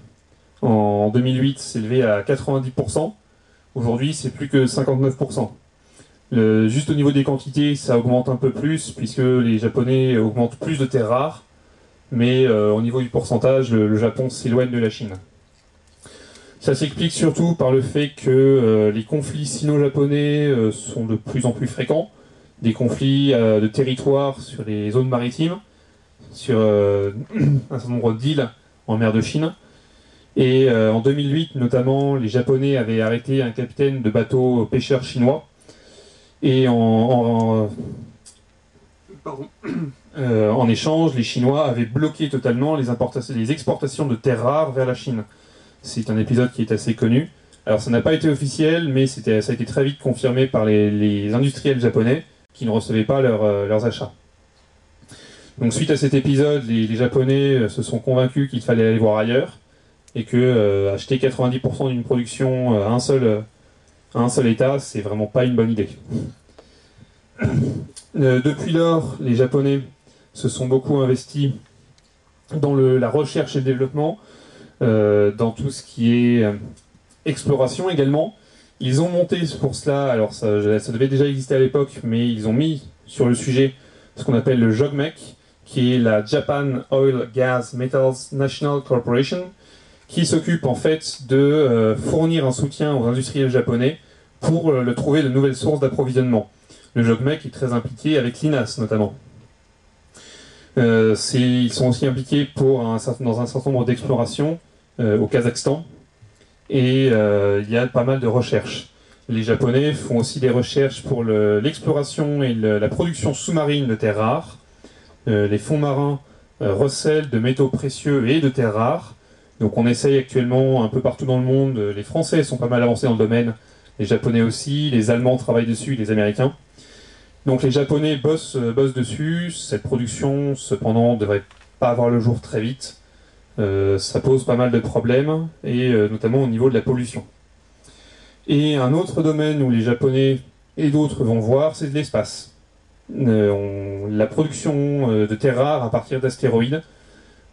en 2008 s'élevait à 90%. Aujourd'hui, c'est plus que 59%. Juste au niveau des quantités, ça augmente un peu plus, puisque les Japonais augmentent plus de terres rares. Mais au niveau du pourcentage, le Japon s'éloigne de la Chine. Ça s'explique surtout par le fait que les conflits sino-japonais sont de plus en plus fréquents. Des conflits de territoire sur les zones maritimes, sur un certain nombre d'îles en mer de Chine. Et en 2008, notamment, les Japonais avaient arrêté un capitaine de bateau pêcheur chinois. Et en échange, les Chinois avaient bloqué totalement les exportations de terres rares vers la Chine. C'est un épisode qui est assez connu. Alors ça n'a pas été officiel, mais ça a été très vite confirmé par les industriels japonais qui ne recevaient pas leurs achats. Donc suite à cet épisode, les Japonais se sont convaincus qu'il fallait aller voir ailleurs et que acheter 90% d'une production à un seul État, c'est vraiment pas une bonne idée. Depuis lors, les Japonais se sont beaucoup investis dans la recherche et le développement, dans tout ce qui est exploration également. Ils ont monté pour cela, alors ça devait déjà exister à l'époque, mais ils ont mis sur le sujet ce qu'on appelle le JOGMEC, qui est la Japan Oil Gas Metals National Corporation, qui s'occupe en fait de fournir un soutien aux industriels japonais pour trouver de nouvelles sources d'approvisionnement. Le JOGMEC est très impliqué avec l'INAS notamment. Ils sont aussi impliqués dans un certain nombre d'explorations au Kazakhstan, et il y a pas mal de recherches. Les Japonais font aussi des recherches pour l'exploration et la production sous-marine de terres rares. Les fonds marins recèlent de métaux précieux et de terres rares. Donc on essaye actuellement un peu partout dans le monde. Les Français sont pas mal avancés dans le domaine, les Japonais aussi, les Allemands travaillent dessus, les Américains. Donc les Japonais bossent dessus. Cette production, cependant, ne devrait pas avoir le jour très vite. Ça pose pas mal de problèmes, et notamment au niveau de la pollution. Et un autre domaine où les Japonais et d'autres vont voir, c'est de l'espace. La production de terres rares à partir d'astéroïdes.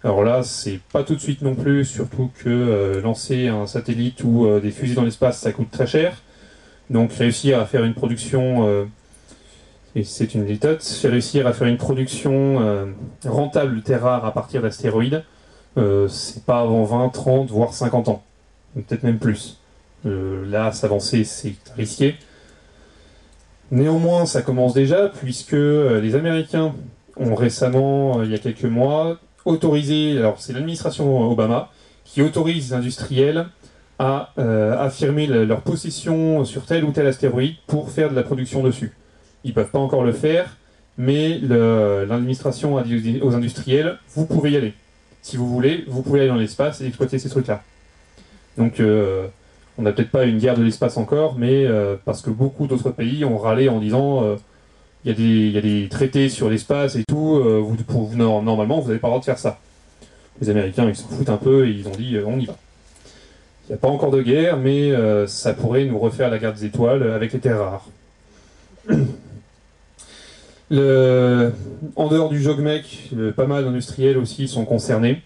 Alors là, c'est pas tout de suite non plus, surtout que lancer un satellite ou des fusées dans l'espace, ça coûte très cher. Donc réussir à faire une production, et c'est une méthode, réussir à faire une production rentable de terres rares à partir d'astéroïdes, c'est pas avant 20, 30, voire 50 ans. Peut-être même plus. Là, s'avancer, c'est risqué. Néanmoins, ça commence déjà, puisque les Américains ont récemment, il y a quelques mois, autorisé, alors c'est l'administration Obama, qui autorise les industriels à affirmer leur possession sur tel ou tel astéroïde pour faire de la production dessus. Ils ne peuvent pas encore le faire, mais l'administration a dit aux industriels, vous pouvez y aller. Si vous voulez, vous pouvez aller dans l'espace et exploiter ces trucs-là. Donc on n'a peut-être pas une guerre de l'espace encore, mais parce que beaucoup d'autres pays ont râlé en disant il y a des traités sur l'espace et tout, normalement vous n'avez pas le droit de faire ça. Les Américains ils s'en foutent un peu et ils ont dit on y va. Il n'y a pas encore de guerre, mais ça pourrait nous refaire la guerre des étoiles avec les terres rares. En dehors du JOGMEC, pas mal d'industriels aussi sont concernés.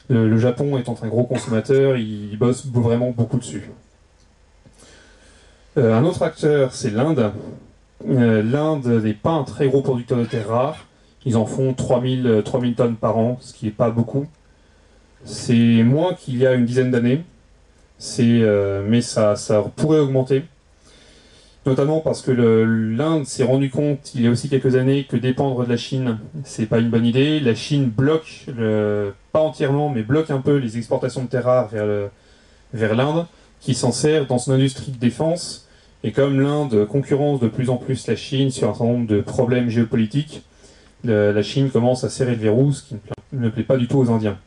Le Japon étant un gros consommateur, il bosse vraiment beaucoup dessus. Un autre acteur, c'est l'Inde. L'Inde n'est pas un très gros producteur de terres rares. Ils en font 3000 tonnes par an, ce qui n'est pas beaucoup. C'est moins qu'il y a une dizaine d'années, mais ça pourrait augmenter. Notamment parce que l'Inde s'est rendu compte, il y a aussi quelques années, que dépendre de la Chine, c'est pas une bonne idée. La Chine bloque, pas entièrement, mais bloque un peu les exportations de terres rares vers l'Inde, qui s'en sert dans son industrie de défense. Et comme l'Inde concurrence de plus en plus la Chine sur un certain nombre de problèmes géopolitiques, la Chine commence à serrer le verrou, ce qui ne plaît pas du tout aux Indiens.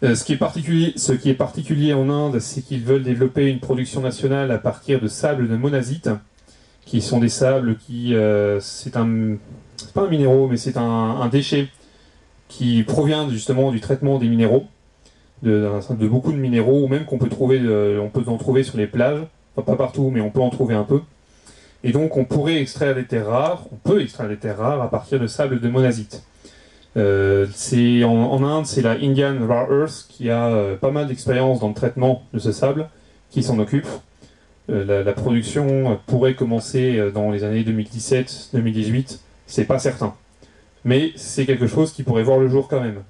Ce qui est particulier en Inde, c'est qu'ils veulent développer une production nationale à partir de sables de monazite, qui sont des sables qui... c'est pas un minéraux, mais c'est un déchet qui provient justement du traitement des minéraux, de beaucoup de minéraux, ou même on peut en trouver sur les plages, enfin pas partout, mais on peut en trouver un peu. Et donc on peut extraire des terres rares à partir de sables de monazite. En Inde, c'est la Indian Rare Earth qui a pas mal d'expérience dans le traitement de ce sable, qui s'en occupe. La production pourrait commencer dans les années 2017-2018, c'est pas certain. Mais c'est quelque chose qui pourrait voir le jour quand même.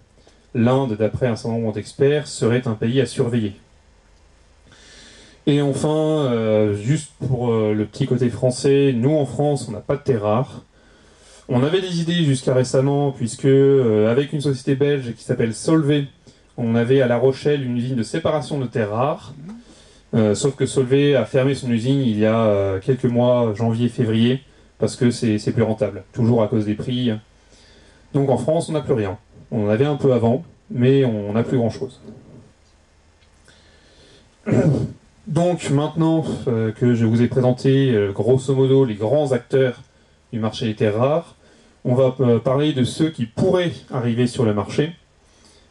L'Inde, d'après un certain nombre d'experts, serait un pays à surveiller. Et enfin, juste pour le petit côté français, nous en France, on n'a pas de terres rares. On avait des idées jusqu'à récemment, puisque avec une société belge qui s'appelle Solvay, on avait à La Rochelle une usine de séparation de terres rares. Sauf que Solvay a fermé son usine il y a quelques mois, janvier-février, parce que c'est plus rentable, toujours à cause des prix. Donc en France, on n'a plus rien. On en avait un peu avant, mais on n'a plus grand-chose. Donc maintenant que je vous ai présenté grosso modo les grands acteurs du marché des terres rares, on va parler de ceux qui pourraient arriver sur le marché.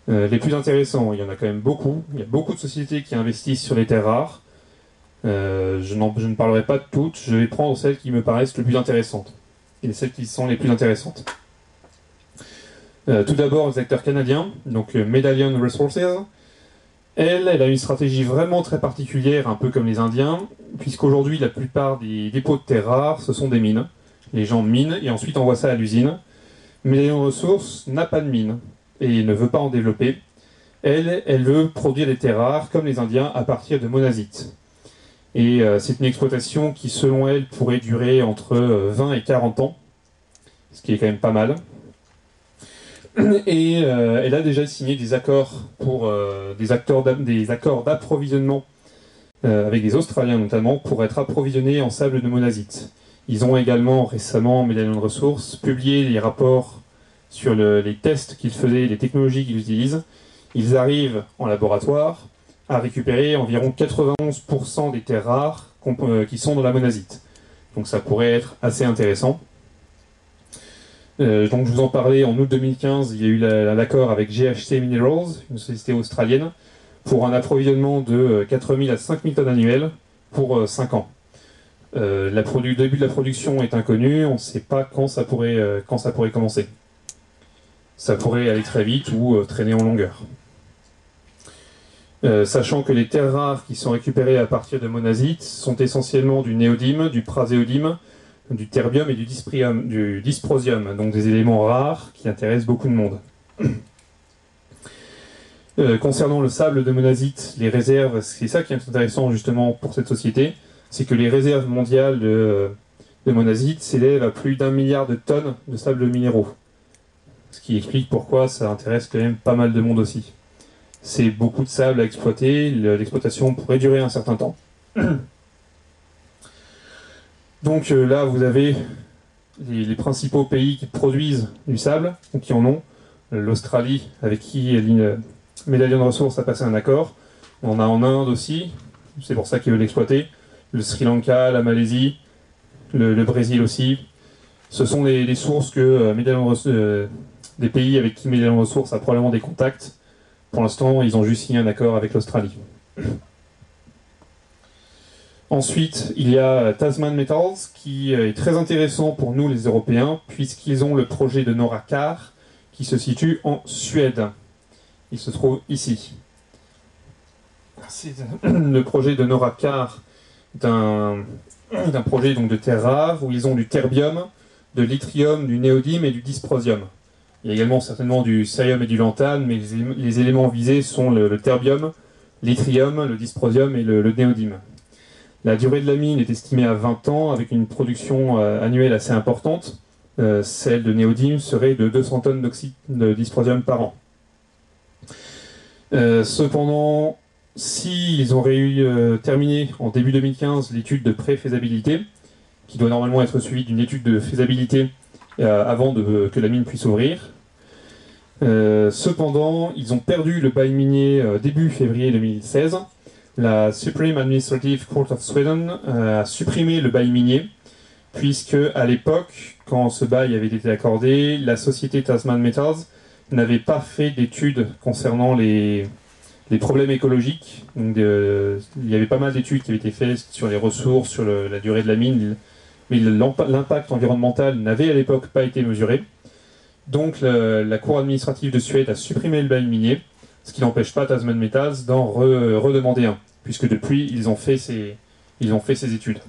Les plus intéressants, il y en a quand même beaucoup. Il y a beaucoup de sociétés qui investissent sur les terres rares. Je ne parlerai pas de toutes, je vais prendre celles qui me paraissent les plus intéressantes. Et celles qui sont les plus intéressantes. Tout d'abord, les acteurs canadiens, donc Medallion Resources. Elle a une stratégie vraiment très particulière, un peu comme les Indiens, puisqu'aujourd'hui, la plupart des dépôts de terres rares, ce sont des mines. Les gens minent et ensuite envoient ça à l'usine. Medallion Resources n'a pas de mine et ne veut pas en développer. Elle veut produire des terres rares, comme les Indiens, à partir de monazite. Et c'est une exploitation qui, selon elle, pourrait durer entre 20 et 40 ans, ce qui est quand même pas mal. Et elle a déjà signé des accords pour des accords d'approvisionnement avec des Australiens notamment pour être approvisionnés en sable de monazite. Ils ont également récemment, Medallion Resources, publié les rapports sur les tests qu'ils faisaient, les technologies qu'ils utilisent. Ils arrivent en laboratoire à récupérer environ 91% des terres rares qui sont dans la monazite. Donc ça pourrait être assez intéressant. Donc je vous en parlais, en août 2015, il y a eu l'accord avec GHC Minerals, une société australienne, pour un approvisionnement de 4000 à 5000 tonnes annuelles pour 5 ans. Le début de la production est inconnu, on ne sait pas quand ça pourrait commencer. Ça pourrait aller très vite ou traîner en longueur. Sachant que les terres rares qui sont récupérées à partir de monazite sont essentiellement du néodyme, du praséodyme, du terbium et du dysprosium, donc des éléments rares qui intéressent beaucoup de monde. Concernant le sable de monazite, les réserves, c'est ça qui est intéressant justement pour cette société, c'est que les réserves mondiales de monazite s'élèvent à plus d'1 milliard de tonnes de sable minéraux. Ce qui explique pourquoi ça intéresse quand même pas mal de monde aussi. C'est beaucoup de sable à exploiter, l'exploitation pourrait durer un certain temps. Donc là, vous avez les principaux pays qui produisent du sable, ou qui en ont. L'Australie, avec qui Medallion Resources a passé un accord. On en a en Inde aussi, c'est pour ça qu'ils veulent l'exploiter. Le Sri Lanka, la Malaisie, le Brésil aussi. Ce sont les sources que des pays avec qui Medallion Resources a probablement des contacts. Pour l'instant, ils ont juste signé un accord avec l'Australie. Ensuite, il y a Tasman Metals, qui est très intéressant pour nous les Européens, puisqu'ils ont le projet de Norakar, qui se situe en Suède. il se trouve ici. C'est le projet de Nora Carr, d'un projet donc de terres rares où ils ont du terbium, de l'yttrium, du néodyme et du dysprosium. Il y a également certainement du cérium et du lantane, mais les éléments visés sont le terbium, l'yttrium, le dysprosium et le néodyme. La durée de la mine est estimée à 20 ans avec une production annuelle assez importante. Celle de néodyme serait de 200 tonnes d'oxyde de dysprosium par an. Cependant, s'ils auraient terminé en début 2015 l'étude de pré-faisabilité, qui doit normalement être suivie d'une étude de faisabilité avant que la mine puisse ouvrir, cependant, ils ont perdu le bail minier début février 2016. La Supreme Administrative Court of Sweden a supprimé le bail minier, puisque à l'époque, quand ce bail avait été accordé, la société Tasman Metals n'avait pas fait d'études concernant les problèmes écologiques. Donc, il y avait pas mal d'études qui avaient été faites sur les ressources, sur la durée de la mine, mais l'impact environnemental n'avait à l'époque pas été mesuré. Donc la Cour administrative de Suède a supprimé le bail minier, ce qui n'empêche pas Tasman Metals d'en redemander un, puisque depuis ils ont fait ces études.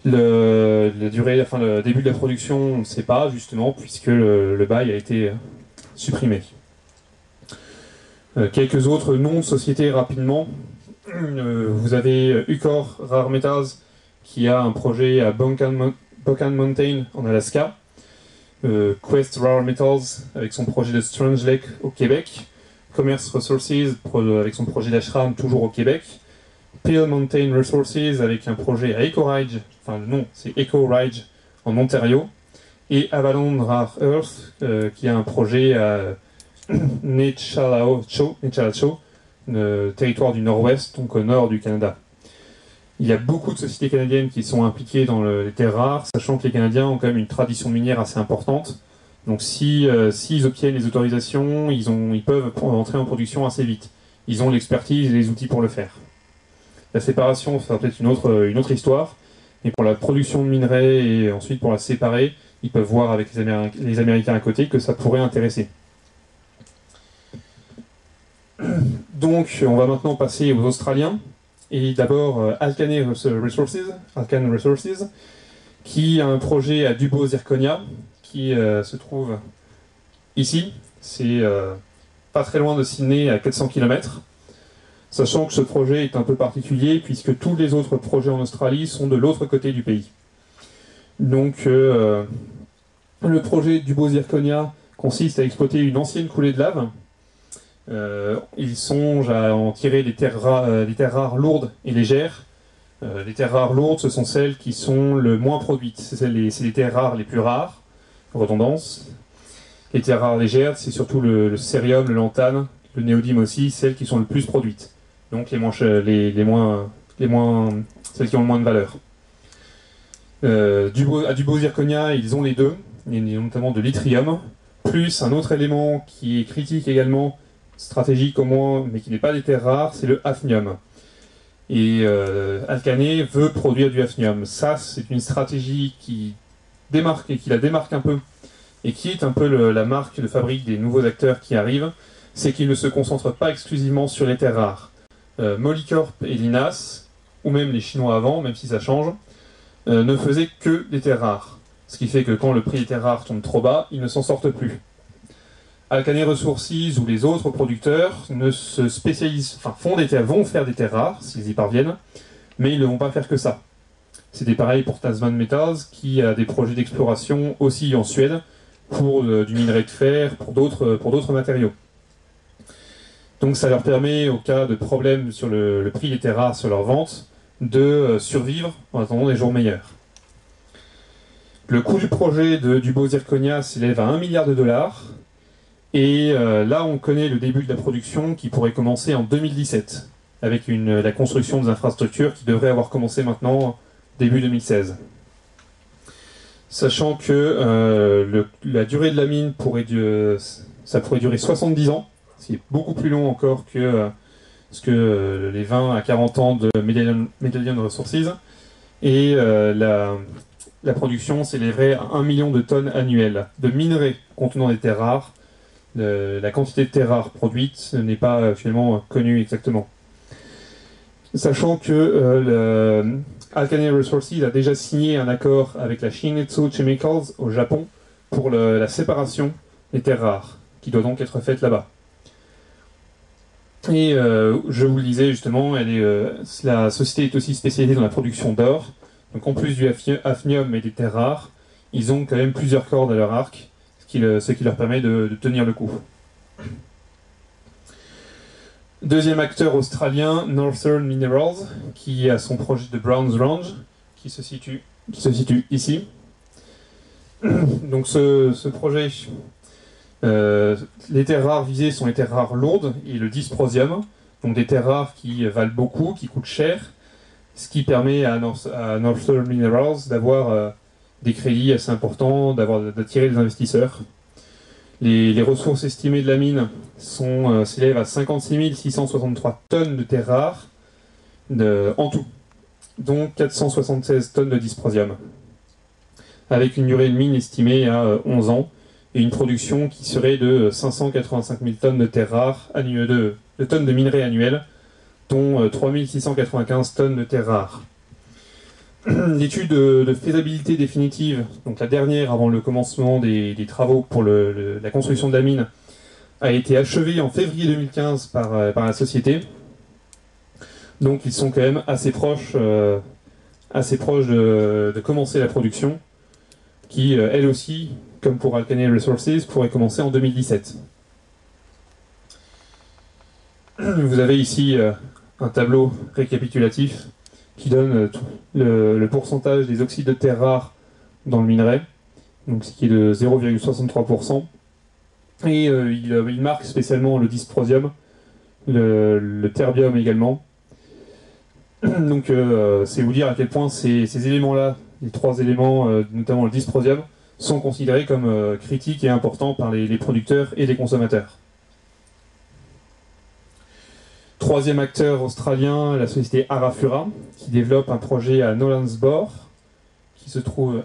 Le début de la production, on ne sait pas justement, puisque le bail a été supprimé. Quelques autres noms de sociétés rapidement. Vous avez Ucore Rare Metals qui a un projet à Buchan Mountain en Alaska. Quest Rare Metals avec son projet de Strange Lake au Québec. Commerce Resources avec son projet d'Ashram toujours au Québec. Peel Mountain Resources avec un projet à Echo Ridge, enfin le nom c'est Echo Ridge en Ontario. Et Avalon Rare Earth qui a un projet à Nechalacho, territoire du Nord-Ouest, donc au nord du Canada. Il y a beaucoup de sociétés canadiennes qui sont impliquées dans les terres rares, sachant que les Canadiens ont quand même une tradition minière assez importante. Donc s'ils obtiennent les autorisations, ils peuvent entrer en production assez vite. Ils ont l'expertise et les outils pour le faire. La séparation sera peut-être une autre histoire, mais pour la production de minerais et ensuite pour la séparer, ils peuvent voir avec les Américains à côté que ça pourrait intéresser. Donc on va maintenant passer aux Australiens. Et d'abord Alcan Resources, qui a un projet à Dubbo-Zirconia, qui se trouve ici. C'est pas très loin de Sydney, à 400 km. Sachant que ce projet est un peu particulier, puisque tous les autres projets en Australie sont de l'autre côté du pays. Donc le projet Dubbo-Zirconia consiste à exploiter une ancienne coulée de lave. Ils songent à en tirer des terres rares lourdes et légères. Les terres rares lourdes, ce sont celles qui sont le moins produites. C'est les terres rares les plus rares, redondance. Les terres rares légères, c'est surtout le cérium, le lantane, le néodyme aussi, celles qui sont le plus produites. Donc celles qui ont le moins de valeur. À Dubbo-Zirconia, ils ont les deux. Il y a notamment de l'yttrium, plus un autre élément qui est critique également, stratégique au moins, mais qui n'est pas des terres rares, c'est le hafnium. Et Alcané veut produire du hafnium. Ça, c'est une stratégie qui la démarque un peu, et qui est un peu la marque de fabrique des nouveaux acteurs qui arrivent, c'est qu'ils ne se concentrent pas exclusivement sur les terres rares. Molycorp et Linas, ou même les Chinois avant, même si ça change, ne faisaient que des terres rares. Ce qui fait que quand le prix des terres rares tombe trop bas, ils ne s'en sortent plus. Alcan Resources ou les autres producteurs ne se spécialisent, vont faire des terres rares s'ils y parviennent, mais ils ne vont pas faire que ça. C'était pareil pour Tasman Metals qui a des projets d'exploration aussi en Suède pour du minerai de fer, pour d'autres matériaux. Donc ça leur permet, au cas de problème sur le prix des terres rares sur leur vente, de survivre en attendant des jours meilleurs. Le coût du projet du Dubbo-Zirconia s'élève à 1 milliard de dollars. Et là, on connaît le début de la production qui pourrait commencer en 2017, avec la construction des infrastructures qui devrait avoir commencé maintenant, début 2016. Sachant que la durée de la mine pourrait durer 70 ans, ce qui est beaucoup plus long encore que les 20 à 40 ans de Medallion Resources. Et la production s'élèverait à 1 million de tonnes annuelles de minerais contenant des terres rares, la quantité de terres rares produites n'est pas finalement connue exactement. Sachant que Alkane Resources a déjà signé un accord avec la Shin-Etsu Chemicals au Japon pour la séparation des terres rares, qui doit donc être faite là-bas. Et je vous le disais justement, la société est aussi spécialisée dans la production d'or. Donc en plus du hafnium et des terres rares, ils ont quand même plusieurs cordes à leur arc, ce qui leur permet de tenir le coup. Deuxième acteur australien, Northern Minerals, qui a son projet de Browns Range, qui se situe ici. Donc ce projet, les terres rares visées sont les terres rares lourdes et le dysprosium, donc des terres rares qui valent beaucoup, qui coûtent cher, ce qui permet à Northern Minerals d'avoir des crédits assez importants, d'attirer des investisseurs. Les ressources estimées de la mine s'élèvent à 56 663 tonnes de terres rares en tout, dont 476 tonnes de dysprosium, avec une durée de mine estimée à 11 ans et une production qui serait de 585 000 tonnes de terres rares, de tonnes de minerais annuels, dont 3 695 tonnes de terres rares. L'étude de faisabilité définitive, donc la dernière avant le commencement des travaux pour la construction de la mine, a été achevée en février 2015 par la société. Donc ils sont quand même assez proches de commencer la production, qui elle aussi, comme pour Alkane Resources, pourrait commencer en 2017. Vous avez ici un tableau récapitulatif qui donne le pourcentage des oxydes de terre rares dans le minerai, donc ce qui est de 0,63%. Et il marque spécialement le dysprosium, le terbium également. Donc c'est vous dire à quel point ces éléments-là, les trois éléments, notamment le dysprosium, sont considérés comme critiques et importants par les producteurs et les consommateurs. Troisième acteur australien, la société Arafura, qui développe un projet à Nolansborough, qui se trouve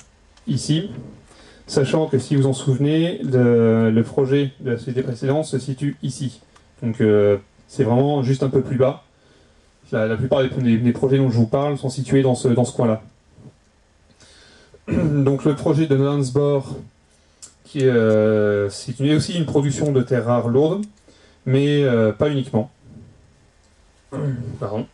ici. Sachant que si vous en souvenez, le projet de la société précédente se situe ici. Donc c'est vraiment juste un peu plus bas. La plupart des projets dont je vous parle sont situés dans ce coin-là. Donc le projet de Nolansborough, c'est aussi une production de terres rares lourdes, mais pas uniquement. Pardon.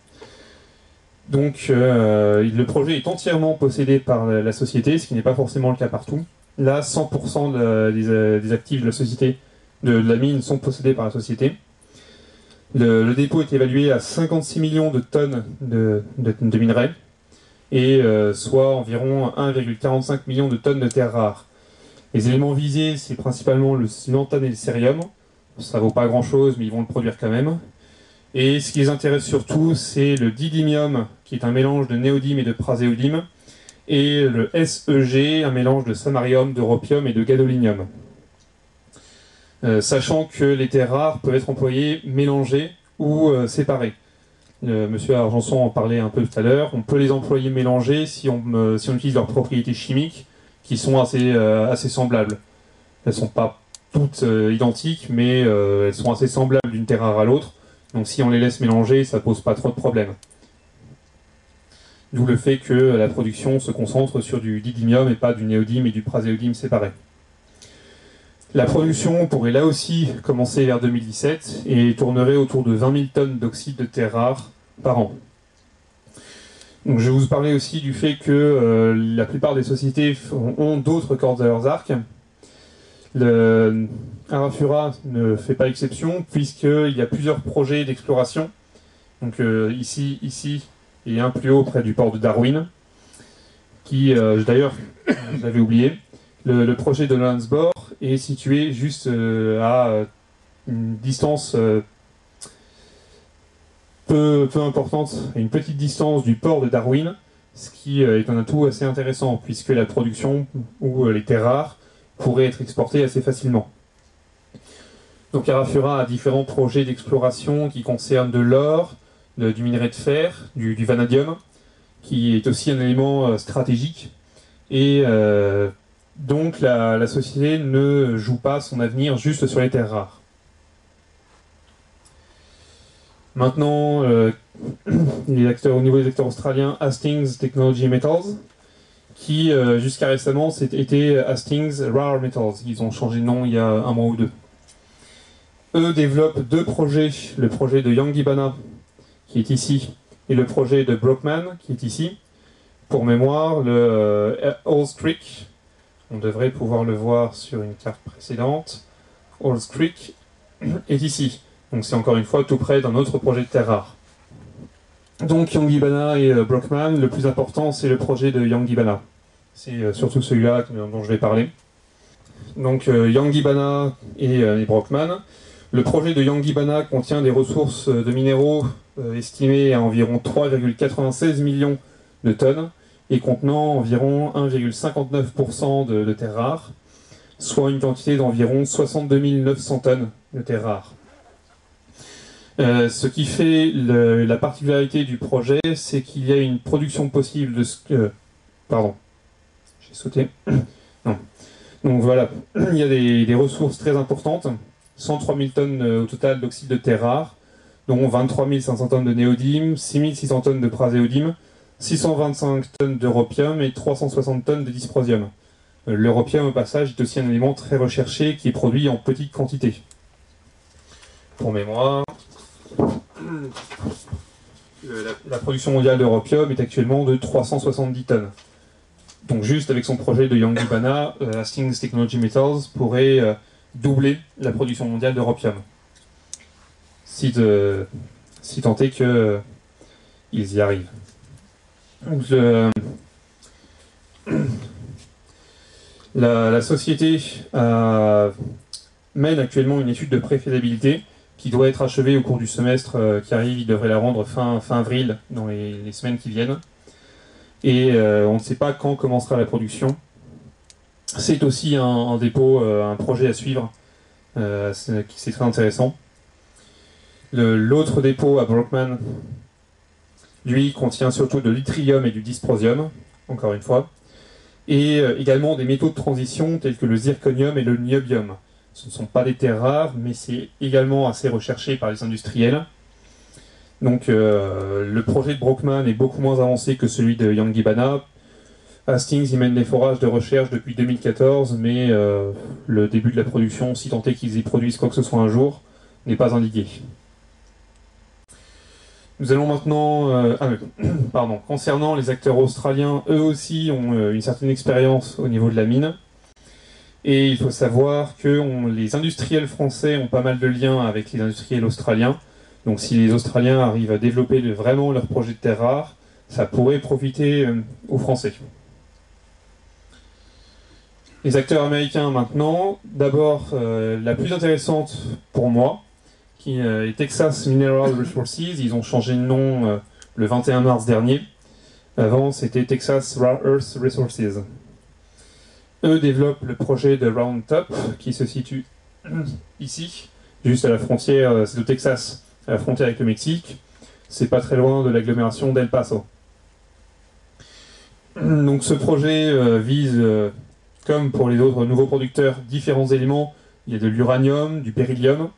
Donc le projet est entièrement possédé par la société, ce qui n'est pas forcément le cas partout. Là, 100% des actifs de la société, de la mine, sont possédés par la société. Le dépôt est évalué à 56 millions de tonnes de minerais, et soit environ 1,45 million de tonnes de terres rares. Les éléments visés, c'est principalement le lantane et le cérium. Ça vaut pas grand-chose, mais ils vont le produire quand même. Et ce qui les intéresse surtout, c'est le didymium, qui est un mélange de néodyme et de praséodyme, et le SEG, un mélange de samarium, d'europium et de gadolinium. Sachant que les terres rares peuvent être employées mélangées ou séparées. Monsieur Argenson en parlait un peu tout à l'heure, on peut les employer mélangées si on utilise leurs propriétés chimiques, qui sont assez semblables. Elles ne sont pas toutes identiques, mais elles sont assez semblables d'une terre rare à l'autre. Donc si on les laisse mélanger, ça pose pas trop de problèmes. D'où le fait que la production se concentre sur du didymium et pas du néodyme et du praséodyme séparés. La production pourrait là aussi commencer vers 2017 et tournerait autour de 20 000 tonnes d'oxyde de terre rare par an. Donc je vais vous parler aussi du fait que la plupart des sociétés ont d'autres cordes à leurs arcs. Arafura ne fait pas exception puisqu'il y a plusieurs projets d'exploration. Donc ici et un plus haut près du port de Darwin, qui d'ailleurs, je l'avais oublié, le projet de Nolansborough est situé juste à une distance peu importante, à une petite distance du port de Darwin, ce qui est un atout assez intéressant puisque la production ou les terres rares pourraient être exportées assez facilement. Donc Arafura a différents projets d'exploration qui concernent de l'or, du minerai de fer, du vanadium, qui est aussi un élément stratégique, et Donc la société ne joue pas son avenir juste sur les terres rares. Maintenant, au niveau des acteurs australiens, Hastings Technology Metals, qui jusqu'à récemment était Hastings Rare Metals. Ils ont changé de nom il y a un mois ou deux. Eux développent deux projets, le projet de Yangibana, qui est ici, et le projet de Brockman, qui est ici. Pour mémoire, le Halls Creek, on devrait pouvoir le voir sur une carte précédente, Halls Creek est ici. Donc c'est encore une fois tout près d'un autre projet de terre rare. Donc Yangibana et Brockman, le plus important c'est le projet de Yangibana. C'est surtout celui-là dont je vais parler. Donc Yangibana et Brockman. Le projet de Yangibana contient des ressources de minéraux estimées à environ 3,96 millions de tonnes et contenant environ 1,59% de terres rares, soit une quantité d'environ 62 900 tonnes de terres rares. Ce qui fait la particularité du projet, c'est qu'il y a une production possible de pardon, j'ai sauté. Non. Donc voilà, il y a des ressources très importantes, 103 000 tonnes au total d'oxyde de terre rare, dont 23 500 tonnes de néodyme, 6 600 tonnes de praséodyme, 625 tonnes d'europium et 360 tonnes de dysprosium. L'europium, au passage, est aussi un élément très recherché qui est produit en petite quantité. Pour mémoire, la production mondiale d'europium est actuellement de 370 tonnes. Donc juste avec son projet de Yangibana, Hastings Technology Metals pourrait doubler la production mondiale d'europium. Si tant est qu'ils y arrivent. Donc, la société mène actuellement une étude de préfaisabilité qui doit être achevée au cours du semestre qui arrive. Il devrait la rendre fin avril, dans les semaines qui viennent. Et on ne sait pas quand commencera la production. C'est aussi un dépôt, un projet à suivre, c'est très intéressant. L'autre dépôt à Brockman, lui, contient surtout de l'yttrium et du dysprosium, encore une fois, et également des métaux de transition tels que le zirconium et le niobium. Ce ne sont pas des terres rares, mais c'est également assez recherché par les industriels. Donc le projet de Brockman est beaucoup moins avancé que celui de Yangibana. Hastings y mène des forages de recherche depuis 2014, mais le début de la production, si tant est qu'ils y produisent quoi que ce soit un jour, n'est pas indiqué. Nous allons maintenant... concernant les acteurs australiens, eux aussi ont une certaine expérience au niveau de la mine. Et il faut savoir que les industriels français ont pas mal de liens avec les industriels australiens. Donc si les Australiens arrivent à développer vraiment leur projet de terre rare, ça pourrait profiter aux Français. Les acteurs américains maintenant, d'abord la plus intéressante pour moi, qui est Texas Mineral Resources. Ils ont changé de nom le 21 mars dernier. Avant c'était Texas Rare Earth Resources. Eux développent le projet de Round Top qui se situe ici, juste à la frontière, c'est au Texas, à la frontière avec le Mexique. C'est pas très loin de l'agglomération d'El Paso. Donc ce projet vise, comme pour les autres nouveaux producteurs, différents éléments. Il y a de l'uranium, du beryllium,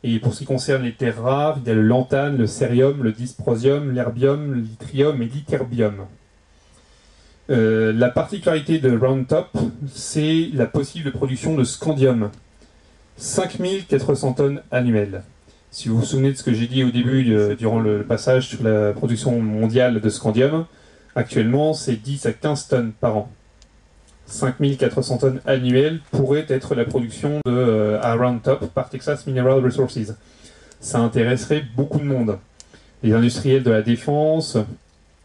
et pour ce qui concerne les terres rares, il y a le lantane, le cérium, le dysprosium, l'herbium, l'yttrium et l'ytterbium. La particularité de Round Top, c'est la possible production de scandium. 5400 tonnes annuelles. Si vous vous souvenez de ce que j'ai dit au début, durant le passage sur la production mondiale de scandium, actuellement c'est 10 à 15 tonnes par an. 5400 tonnes annuelles pourrait être la production à Round Top par Texas Mineral Resources. Ça intéresserait beaucoup de monde. Les industriels de la défense,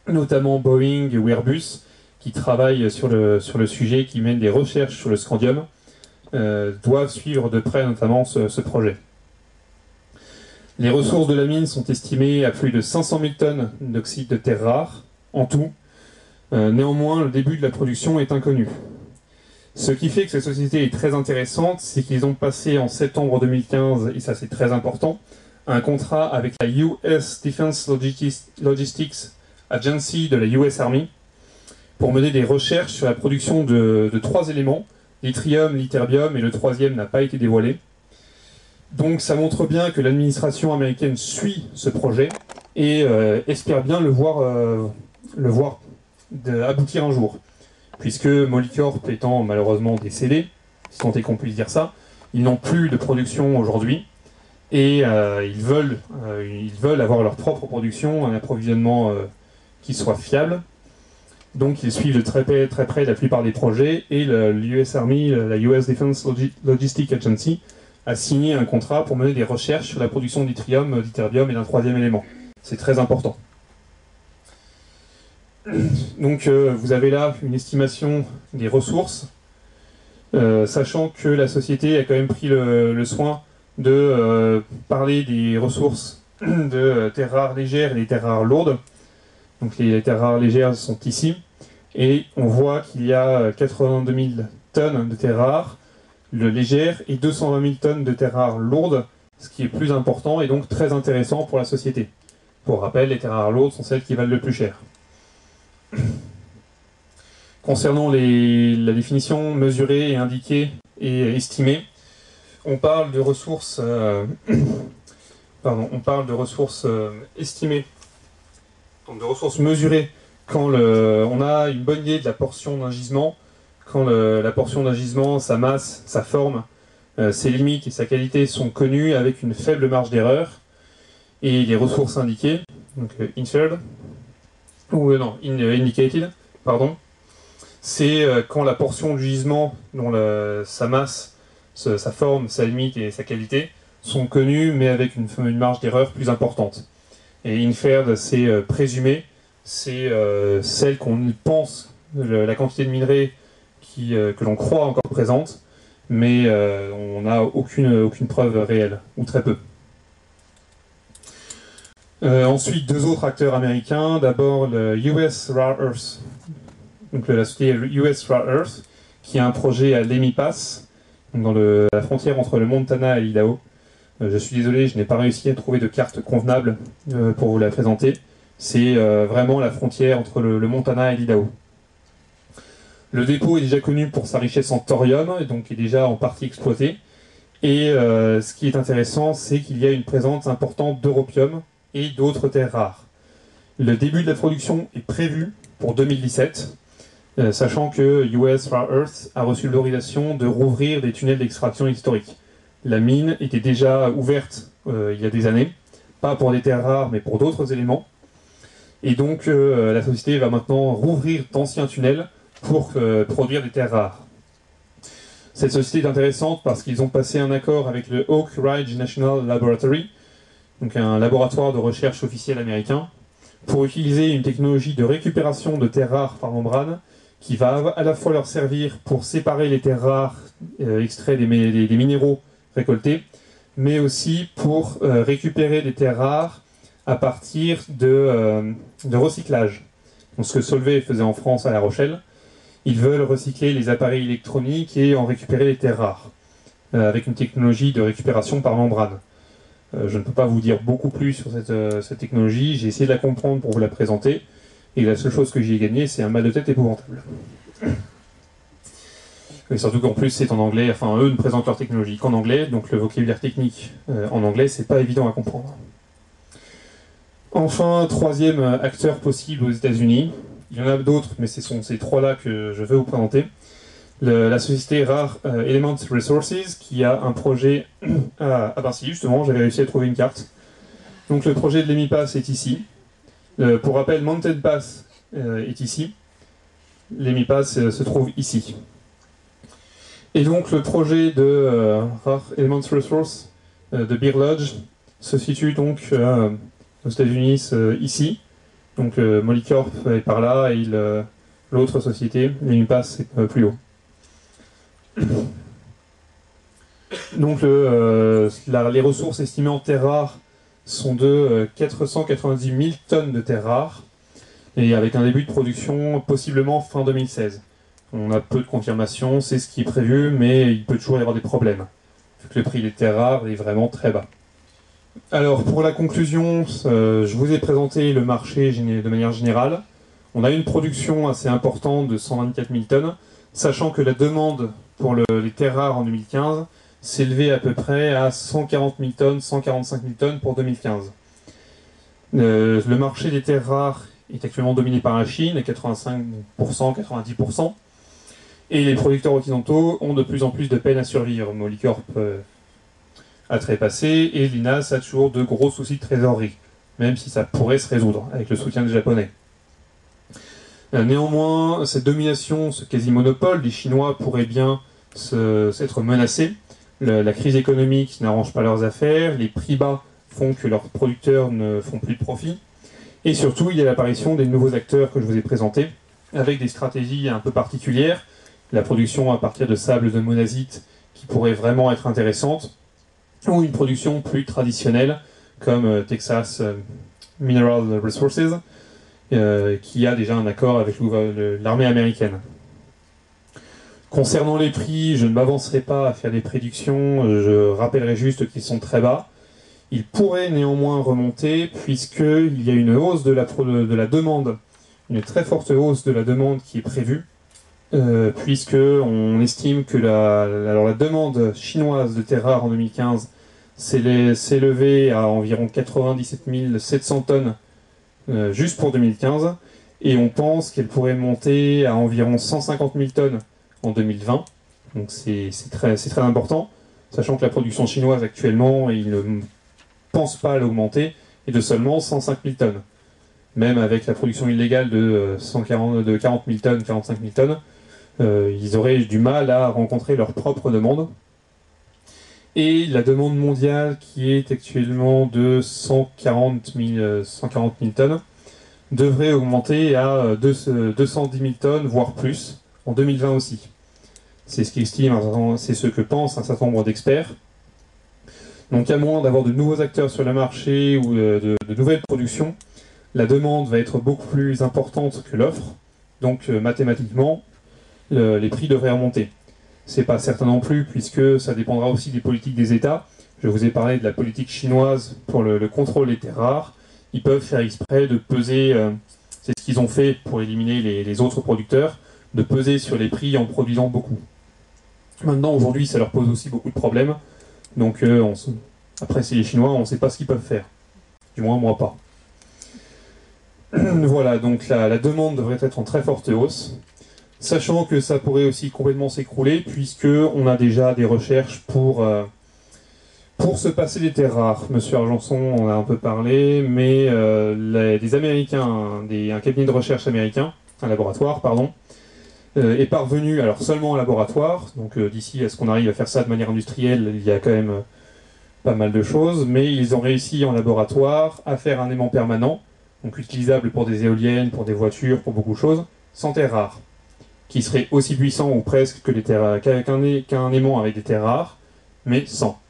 notamment Boeing ou Airbus, qui travaillent sur le sujet, qui mènent des recherches sur le scandium, doivent suivre de près notamment ce projet. Les ressources de la mine sont estimées à plus de 500 000 tonnes d'oxyde de terre rare, en tout. Néanmoins, le début de la production est inconnu. Ce qui fait que cette société est très intéressante, c'est qu'ils ont passé en septembre 2015, et ça c'est très important, un contrat avec la US Defense Logistics Agency de la US Army pour mener des recherches sur la production de 3 éléments, l'yttrium, l'ytterbium, et le troisième n'a pas été dévoilé. Donc ça montre bien que l'administration américaine suit ce projet et espère bien le voir aboutir un jour. Puisque Molycorp étant malheureusement décédé, si tant est qu'on puisse dire ça, ils n'ont plus de production aujourd'hui et ils veulent avoir leur propre production, un approvisionnement qui soit fiable. Donc ils suivent de très près la plupart des projets et l'US Army, la US Defense Logistic Agency, a signé un contrat pour mener des recherches sur la production d'yttrium, d'ytterbium et d'un troisième élément. C'est très important. Donc vous avez là une estimation des ressources, sachant que la société a quand même pris le soin de parler des ressources de terres rares légères et des terres rares lourdes. Donc les terres rares légères sont ici, et on voit qu'il y a 82 000 tonnes de terres rares légères et 220 000 tonnes de terres rares lourdes, ce qui est plus important et donc très intéressant pour la société. Pour rappel, les terres rares lourdes sont celles qui valent le plus cher. Concernant la définition mesurée et indiquée et estimée, on parle de ressources, estimées, donc de ressources mesurées quand on a une bonne idée de la portion d'un gisement, quand la portion d'un gisement, sa masse, sa forme, ses limites et sa qualité sont connues avec une faible marge d'erreur, et les ressources indiquées, donc inferred, indicated, pardon, c'est quand la portion du gisement dont sa masse, sa forme, sa limite et sa qualité sont connues mais avec une marge d'erreur plus importante. Et inferred, c'est présumé, c'est celle qu'on pense, la quantité de minerais que l'on croit encore présente, mais on n'a aucune preuve réelle, ou très peu. Ensuite, 2 autres acteurs américains. D'abord le US Rare Earth, donc la société US Rare Earth, qui a un projet à Lemi Pass, dans la frontière entre le Montana et l'Idaho. Je suis désolé, je n'ai pas réussi à trouver de carte convenable pour vous la présenter. C'est vraiment la frontière entre le Montana et l'Idaho. Le dépôt est déjà connu pour sa richesse en thorium, et donc est déjà en partie exploité. Et ce qui est intéressant, c'est qu'il y a une présence importante d'europium et d'autres terres rares. Le début de la production est prévu pour 2017, sachant que US Rare Earth a reçu l'autorisation de rouvrir des tunnels d'extraction historiques. La mine était déjà ouverte il y a des années, pas pour des terres rares, mais pour d'autres éléments. Et donc la société va maintenant rouvrir d'anciens tunnels pour produire des terres rares. Cette société est intéressante parce qu'ils ont passé un accord avec le Oak Ridge National Laboratory, donc un laboratoire de recherche officiel américain, pour utiliser une technologie de récupération de terres rares par membrane qui va à la fois leur servir pour séparer les terres rares extraits des minéraux récoltés, mais aussi pour récupérer des terres rares à partir de recyclage. Donc, ce que Solvay faisait en France à La Rochelle, ils veulent recycler les appareils électroniques et en récupérer les terres rares, avec une technologie de récupération par membrane. Je ne peux pas vous dire beaucoup plus sur cette technologie, j'ai essayé de la comprendre pour vous la présenter, et la seule chose que j'y ai gagné, c'est un mal de tête épouvantable. Et surtout qu'en plus c'est en anglais, enfin eux ne présentent leur technologie qu'en anglais, donc le vocabulaire technique en anglais, c'est pas évident à comprendre. Enfin, 3e acteur possible aux États-Unis. Il y en a d'autres, mais ce sont ces 3-là que je vais vous présenter. La société Rare Element Resources, qui a un projet à Vinci, justement, j'avais réussi à trouver une carte. Donc le projet de Lemi Pass est ici. Pour rappel, Mountain Pass est ici. Lemi Pass se trouve ici. Et donc le projet de Rare Element Resources de Bear Lodge se situe donc aux États-Unis ici. Donc Molycorp est par là et l'autre société, Lemi Pass, est plus haut. Donc les ressources estimées en terres rares sont de 490 000 tonnes de terres rares, et avec un début de production possiblement fin 2016. On a peu de confirmations, c'est ce qui est prévu, mais il peut toujours y avoir des problèmes, vu que le prix des terres rares est vraiment très bas. Alors pour la conclusion, je vous ai présenté le marché de manière générale. On a une production assez importante de 124 000 tonnes, sachant que la demande pour les terres rares en 2015 s'élevait à peu près à 140 000 tonnes, 145 000 tonnes pour 2015. Le marché des terres rares est actuellement dominé par la Chine, à 85%, 90%, et les producteurs occidentaux ont de plus en plus de peine à survivre. Molycorp a trépassé, et l'INAS a toujours de gros soucis de trésorerie, même si ça pourrait se résoudre avec le soutien des Japonais. Néanmoins, cette domination, ce quasi-monopole des Chinois pourrait bien s'être menacé. La crise économique n'arrange pas leurs affaires, les prix bas font que leurs producteurs ne font plus de profit, et surtout il y a l'apparition des nouveaux acteurs que je vous ai présentés, avec des stratégies un peu particulières, la production à partir de sable de monazite qui pourrait vraiment être intéressante, ou une production plus traditionnelle comme Texas Mineral Resources, qui a déjà un accord avec l'armée américaine. Concernant les prix, je ne m'avancerai pas à faire des prédictions, je rappellerai juste qu'ils sont très bas. Ils pourraient néanmoins remonter puisqu'il y a une hausse de la demande, une très forte hausse de la demande qui est prévue, puisque on estime que la demande chinoise de terres rares en 2015 s'est élevée à environ 97 700 tonnes juste pour 2015, et on pense qu'elle pourrait monter à environ 150 000 tonnes en 2020. Donc c'est très important, sachant que la production chinoise actuellement, ils ne pensent pas à l'augmenter, est de seulement 105 000 tonnes. Même avec la production illégale de 40 000 tonnes, 45 000 tonnes, ils auraient du mal à rencontrer leur propre demande. Et la demande mondiale, qui est actuellement de 140 000 tonnes, devrait augmenter à 210 000 tonnes, voire plus, en 2020 aussi. C'est ce qu'estime, c'est ce que pensent un certain nombre d'experts. Donc à moins d'avoir de nouveaux acteurs sur le marché ou de nouvelles productions, la demande va être beaucoup plus importante que l'offre. Donc mathématiquement, les prix devraient remonter. C'est pas certain non plus, puisque ça dépendra aussi des politiques des États. Je vous ai parlé de la politique chinoise pour le contrôle des terres rares. Ils peuvent faire exprès de peser, c'est ce qu'ils ont fait pour éliminer les autres producteurs, de peser sur les prix en produisant beaucoup. Maintenant, aujourd'hui, ça leur pose aussi beaucoup de problèmes. Donc, après, c'est les Chinois, on ne sait pas ce qu'ils peuvent faire. Du moins, moi pas. Voilà, donc la demande devrait être en très forte hausse. Sachant que ça pourrait aussi complètement s'écrouler, puisqu'on a déjà des recherches pour se passer des terres rares. Monsieur Argenson en a un peu parlé, mais des Américains, un cabinet de recherche américain, un laboratoire, pardon, est parvenu, alors seulement en laboratoire, donc d'ici à ce qu'on arrive à faire ça de manière industrielle, il y a quand même pas mal de choses, mais ils ont réussi en laboratoire à faire un aimant permanent, donc utilisable pour des éoliennes, pour des voitures, pour beaucoup de choses, sans terres rares, qui serait aussi puissant ou presque qu'un aimant avec des terres rares, mais sans.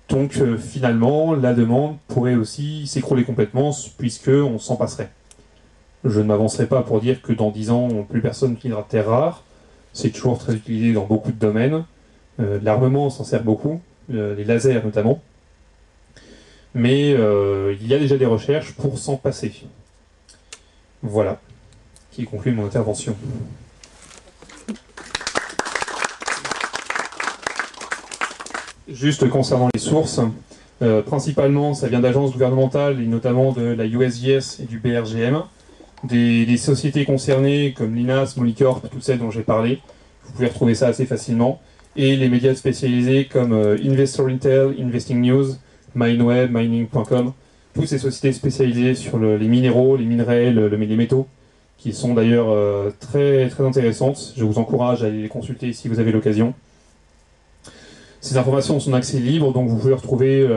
Donc finalement, la demande pourrait aussi s'écrouler complètement, puisqu'on s'en passerait. Je ne m'avancerai pas pour dire que dans 10 ans, plus personne n'utilisera de terres rares. C'est toujours très utilisé dans beaucoup de domaines. L'armement s'en sert beaucoup, les lasers notamment. Mais il y a déjà des recherches pour s'en passer. Voilà, qui conclut mon intervention. Juste concernant les sources, principalement ça vient d'agences gouvernementales et notamment de la USGS et du BRGM, des sociétés concernées comme l'INAS, Molycorp, toutes celles dont j'ai parlé. Vous pouvez retrouver ça assez facilement. Et les médias spécialisés comme Investor Intel, Investing News, MineWeb, Mining.com, toutes ces sociétés spécialisées sur les minéraux, les minerais, les métaux, qui sont d'ailleurs très, très intéressantes. Je vous encourage à aller les consulter si vous avez l'occasion. Ces informations sont d'accès libre, donc vous pouvez retrouver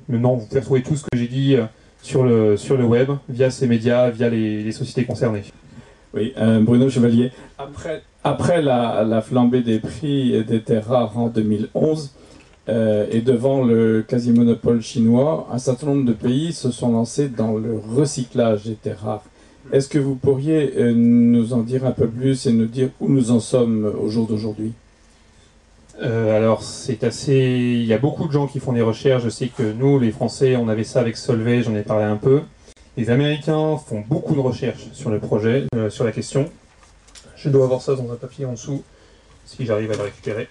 maintenant vous pouvez retrouver tout ce que j'ai dit sur le web, via ces médias, via les sociétés concernées. Oui, Bruno Chevalier, après la flambée des prix des terres rares en 2011, et devant le quasi-monopole chinois, un certain nombre de pays se sont lancés dans le recyclage des terres rares. Est-ce que vous pourriez nous en dire un peu plus et nous dire où nous en sommes au jour d'aujourd'hui ? Alors, il y a beaucoup de gens qui font des recherches. Je sais que nous, les Français, on avait ça avec Solvay, j'en ai parlé un peu. Les Américains font beaucoup de recherches sur le projet, sur la question. Je dois avoir ça dans un papier en dessous, si j'arrive à le récupérer.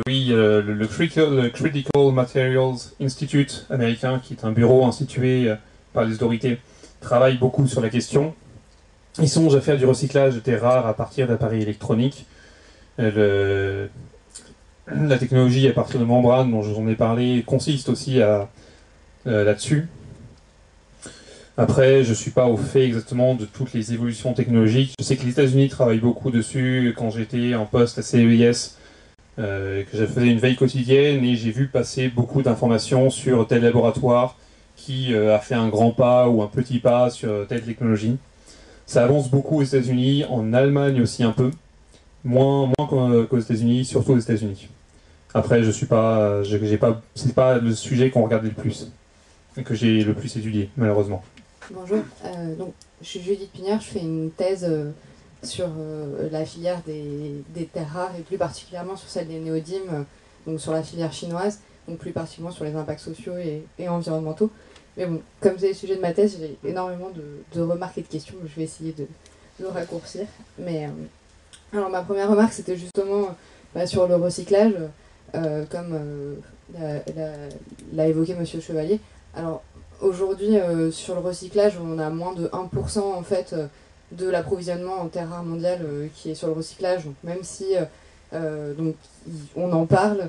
Oui, le Critical Materials Institute américain, qui est un bureau institué par les autorités, travaille beaucoup sur la question. Ils songent à faire du recyclage de terres rares à partir d'appareils électroniques. La technologie à partir de membranes, dont je vous en ai parlé, consiste aussi là-dessus. Après, je ne suis pas au fait exactement de toutes les évolutions technologiques. Je sais que les États-Unis travaillent beaucoup dessus. Quand j'étais en poste à CEIS, que je faisais une veille quotidienne et j'ai vu passer beaucoup d'informations sur tel laboratoire qui a fait un grand pas ou un petit pas sur telle technologie. Ça avance beaucoup aux États-Unis, en Allemagne aussi un peu, moins qu'aux États-Unis, surtout aux États-Unis. Après, c'est pas le sujet qu'on regardait le plus et que j'ai le plus étudié, malheureusement. Bonjour, donc, je suis Judith Pignard, je fais une thèse sur la filière des terres rares et plus particulièrement sur celle des néodymes, donc sur la filière chinoise, donc plus particulièrement sur les impacts sociaux et environnementaux. Mais bon, comme c'est le sujet de ma thèse, j'ai énormément de remarques et de questions, je vais essayer de raccourcir. Mais alors ma première remarque, c'était justement sur le recyclage, comme l'a évoqué Monsieur Chevalier. Alors aujourd'hui, sur le recyclage, on a moins de 1% en fait de l'approvisionnement en terres rares mondiales qui est sur le recyclage. Donc même si donc, on en parle,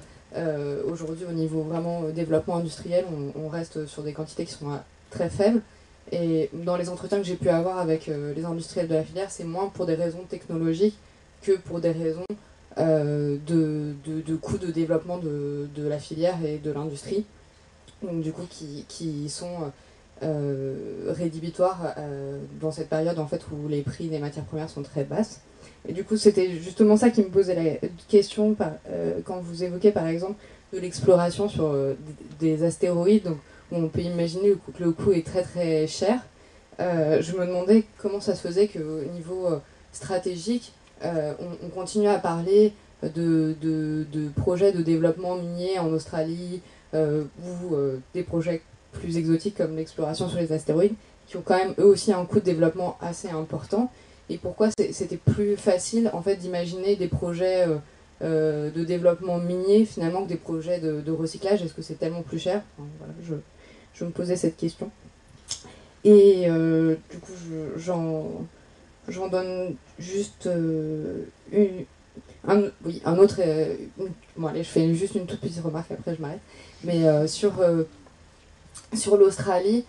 aujourd'hui au niveau vraiment développement industriel, on reste sur des quantités qui sont très faibles. Et dans les entretiens que j'ai pu avoir avec les industriels de la filière, c'est moins pour des raisons technologiques que pour des raisons de coûts de développement de la filière et de l'industrie. Donc du coup qui sont rédhibitoires dans cette période en fait où les prix des matières premières sont très basses. Et du coup c'était justement ça qui me posait la question quand vous évoquez par exemple de l'exploration sur des astéroïdes, donc, où on peut imaginer que le coût est très très cher. Je me demandais comment ça se faisait qu'au niveau stratégique on continue à parler de projets de développement minier en Australie, ou des projets plus exotiques comme l'exploration sur les astéroïdes, qui ont quand même eux aussi un coût de développement assez important. Et pourquoi c'était plus facile en fait d'imaginer des projets de développement minier finalement que des projets de recyclage? Est-ce que c'est tellement plus cher? Enfin, voilà, je me posais cette question. Et du coup j'en donne juste un autre. Bon allez, je fais juste une toute petite remarque, après je m'arrête. Mais sur l'Australie,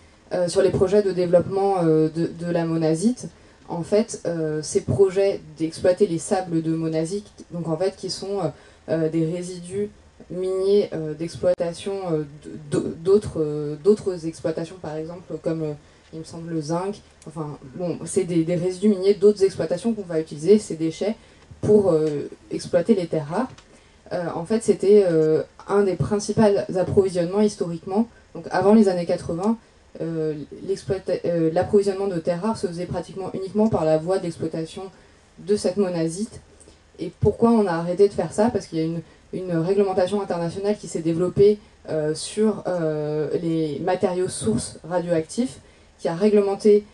sur les projets de développement de la monazite, en fait, ces projets d'exploiter les sables de monazite, donc en fait qui sont des résidus miniers d'exploitation d'autres exploitations, par exemple comme il me semble le zinc. Enfin bon, c'est des résidus miniers d'autres exploitations qu'on va utiliser ces déchets pour exploiter les terres rares. En fait, c'était un des principaux approvisionnements historiquement. Donc, avant les années 80, l'approvisionnement de terres rares se faisait pratiquement uniquement par la voie d'exploitation de cette monazite. Et pourquoi on a arrêté de faire ça? Parce qu'il y a une réglementation internationale qui s'est développée sur les matériaux sources radioactifs, qui a réglementé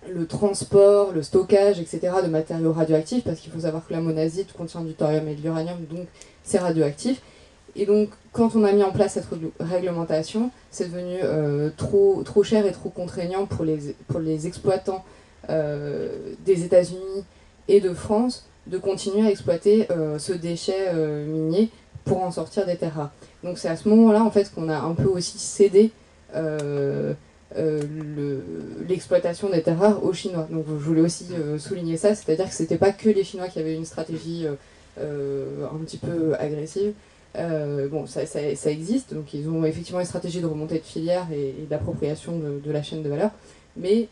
le transport, le stockage, etc. de matériaux radioactifs, parce qu'il faut savoir que la monazite contient du thorium et de l'uranium, donc c'est radioactif. Et donc, quand on a mis en place cette réglementation, c'est devenu trop cher et trop contraignant pour les exploitants des États-Unis et de France de continuer à exploiter ce déchet minier pour en sortir des terres rares. Donc c'est à ce moment-là en fait qu'on a un peu aussi cédé l'exploitation des terres rares aux Chinois. Donc je voulais aussi souligner ça, c'est-à-dire que c'était pas que les Chinois qui avaient une stratégie un petit peu agressive. Bon, ça existe, donc ils ont effectivement une stratégie de remontée de filière et d'appropriation de la chaîne de valeur, mais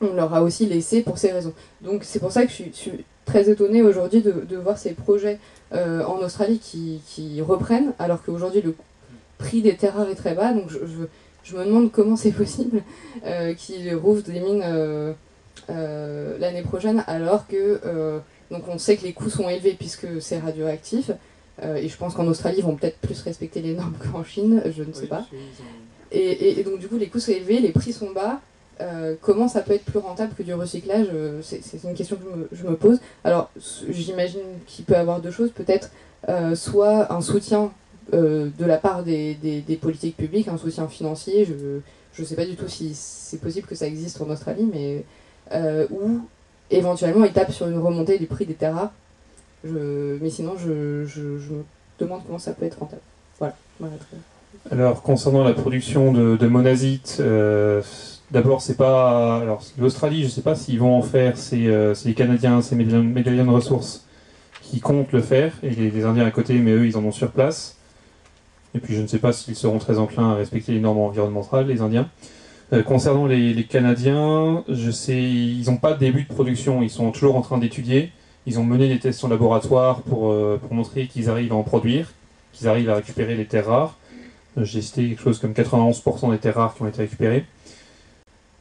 on leur a aussi laissé pour ces raisons. Donc c'est pour ça que je suis très étonnée aujourd'hui de voir ces projets en Australie qui reprennent, alors qu'aujourd'hui le prix des terres rares est très bas, donc je me demande comment c'est possible qu'ils rouvrent des mines l'année prochaine, alors que donc on sait que les coûts sont élevés puisque c'est radioactif, et je pense qu'en Australie ils vont peut-être plus respecter les normes qu'en Chine, je ne sais pas. Et donc du coup les coûts sont élevés, les prix sont bas. Comment ça peut être plus rentable que du recyclage? C'est une question que je me pose. Alors j'imagine qu'il peut y avoir deux choses, peut-être soit un soutien de la part des politiques publiques, un soutien financier. Je ne sais pas du tout si c'est possible que ça existe en Australie, mais ou éventuellement ils tapent sur une remontée du prix des terres rares. Mais sinon je me demande comment ça peut être rentable. Voilà. Alors concernant la production de monazite, d'abord c'est pas... Alors l'Australie, je ne sais pas s'ils vont en faire, c'est les Canadiens, c'est Medallion Resources qui comptent le faire, et les Indiens à côté, mais eux ils en ont sur place. Et puis je ne sais pas s'ils seront très enclins à respecter les normes environnementales, les Indiens. Concernant les Canadiens, je sais, ils n'ont pas de début de production, ils sont toujours en train d'étudier. Ils ont mené des tests en laboratoire pour montrer qu'ils arrivent à en produire, qu'ils arrivent à récupérer les terres rares. J'ai cité quelque chose comme 91% des terres rares qui ont été récupérées.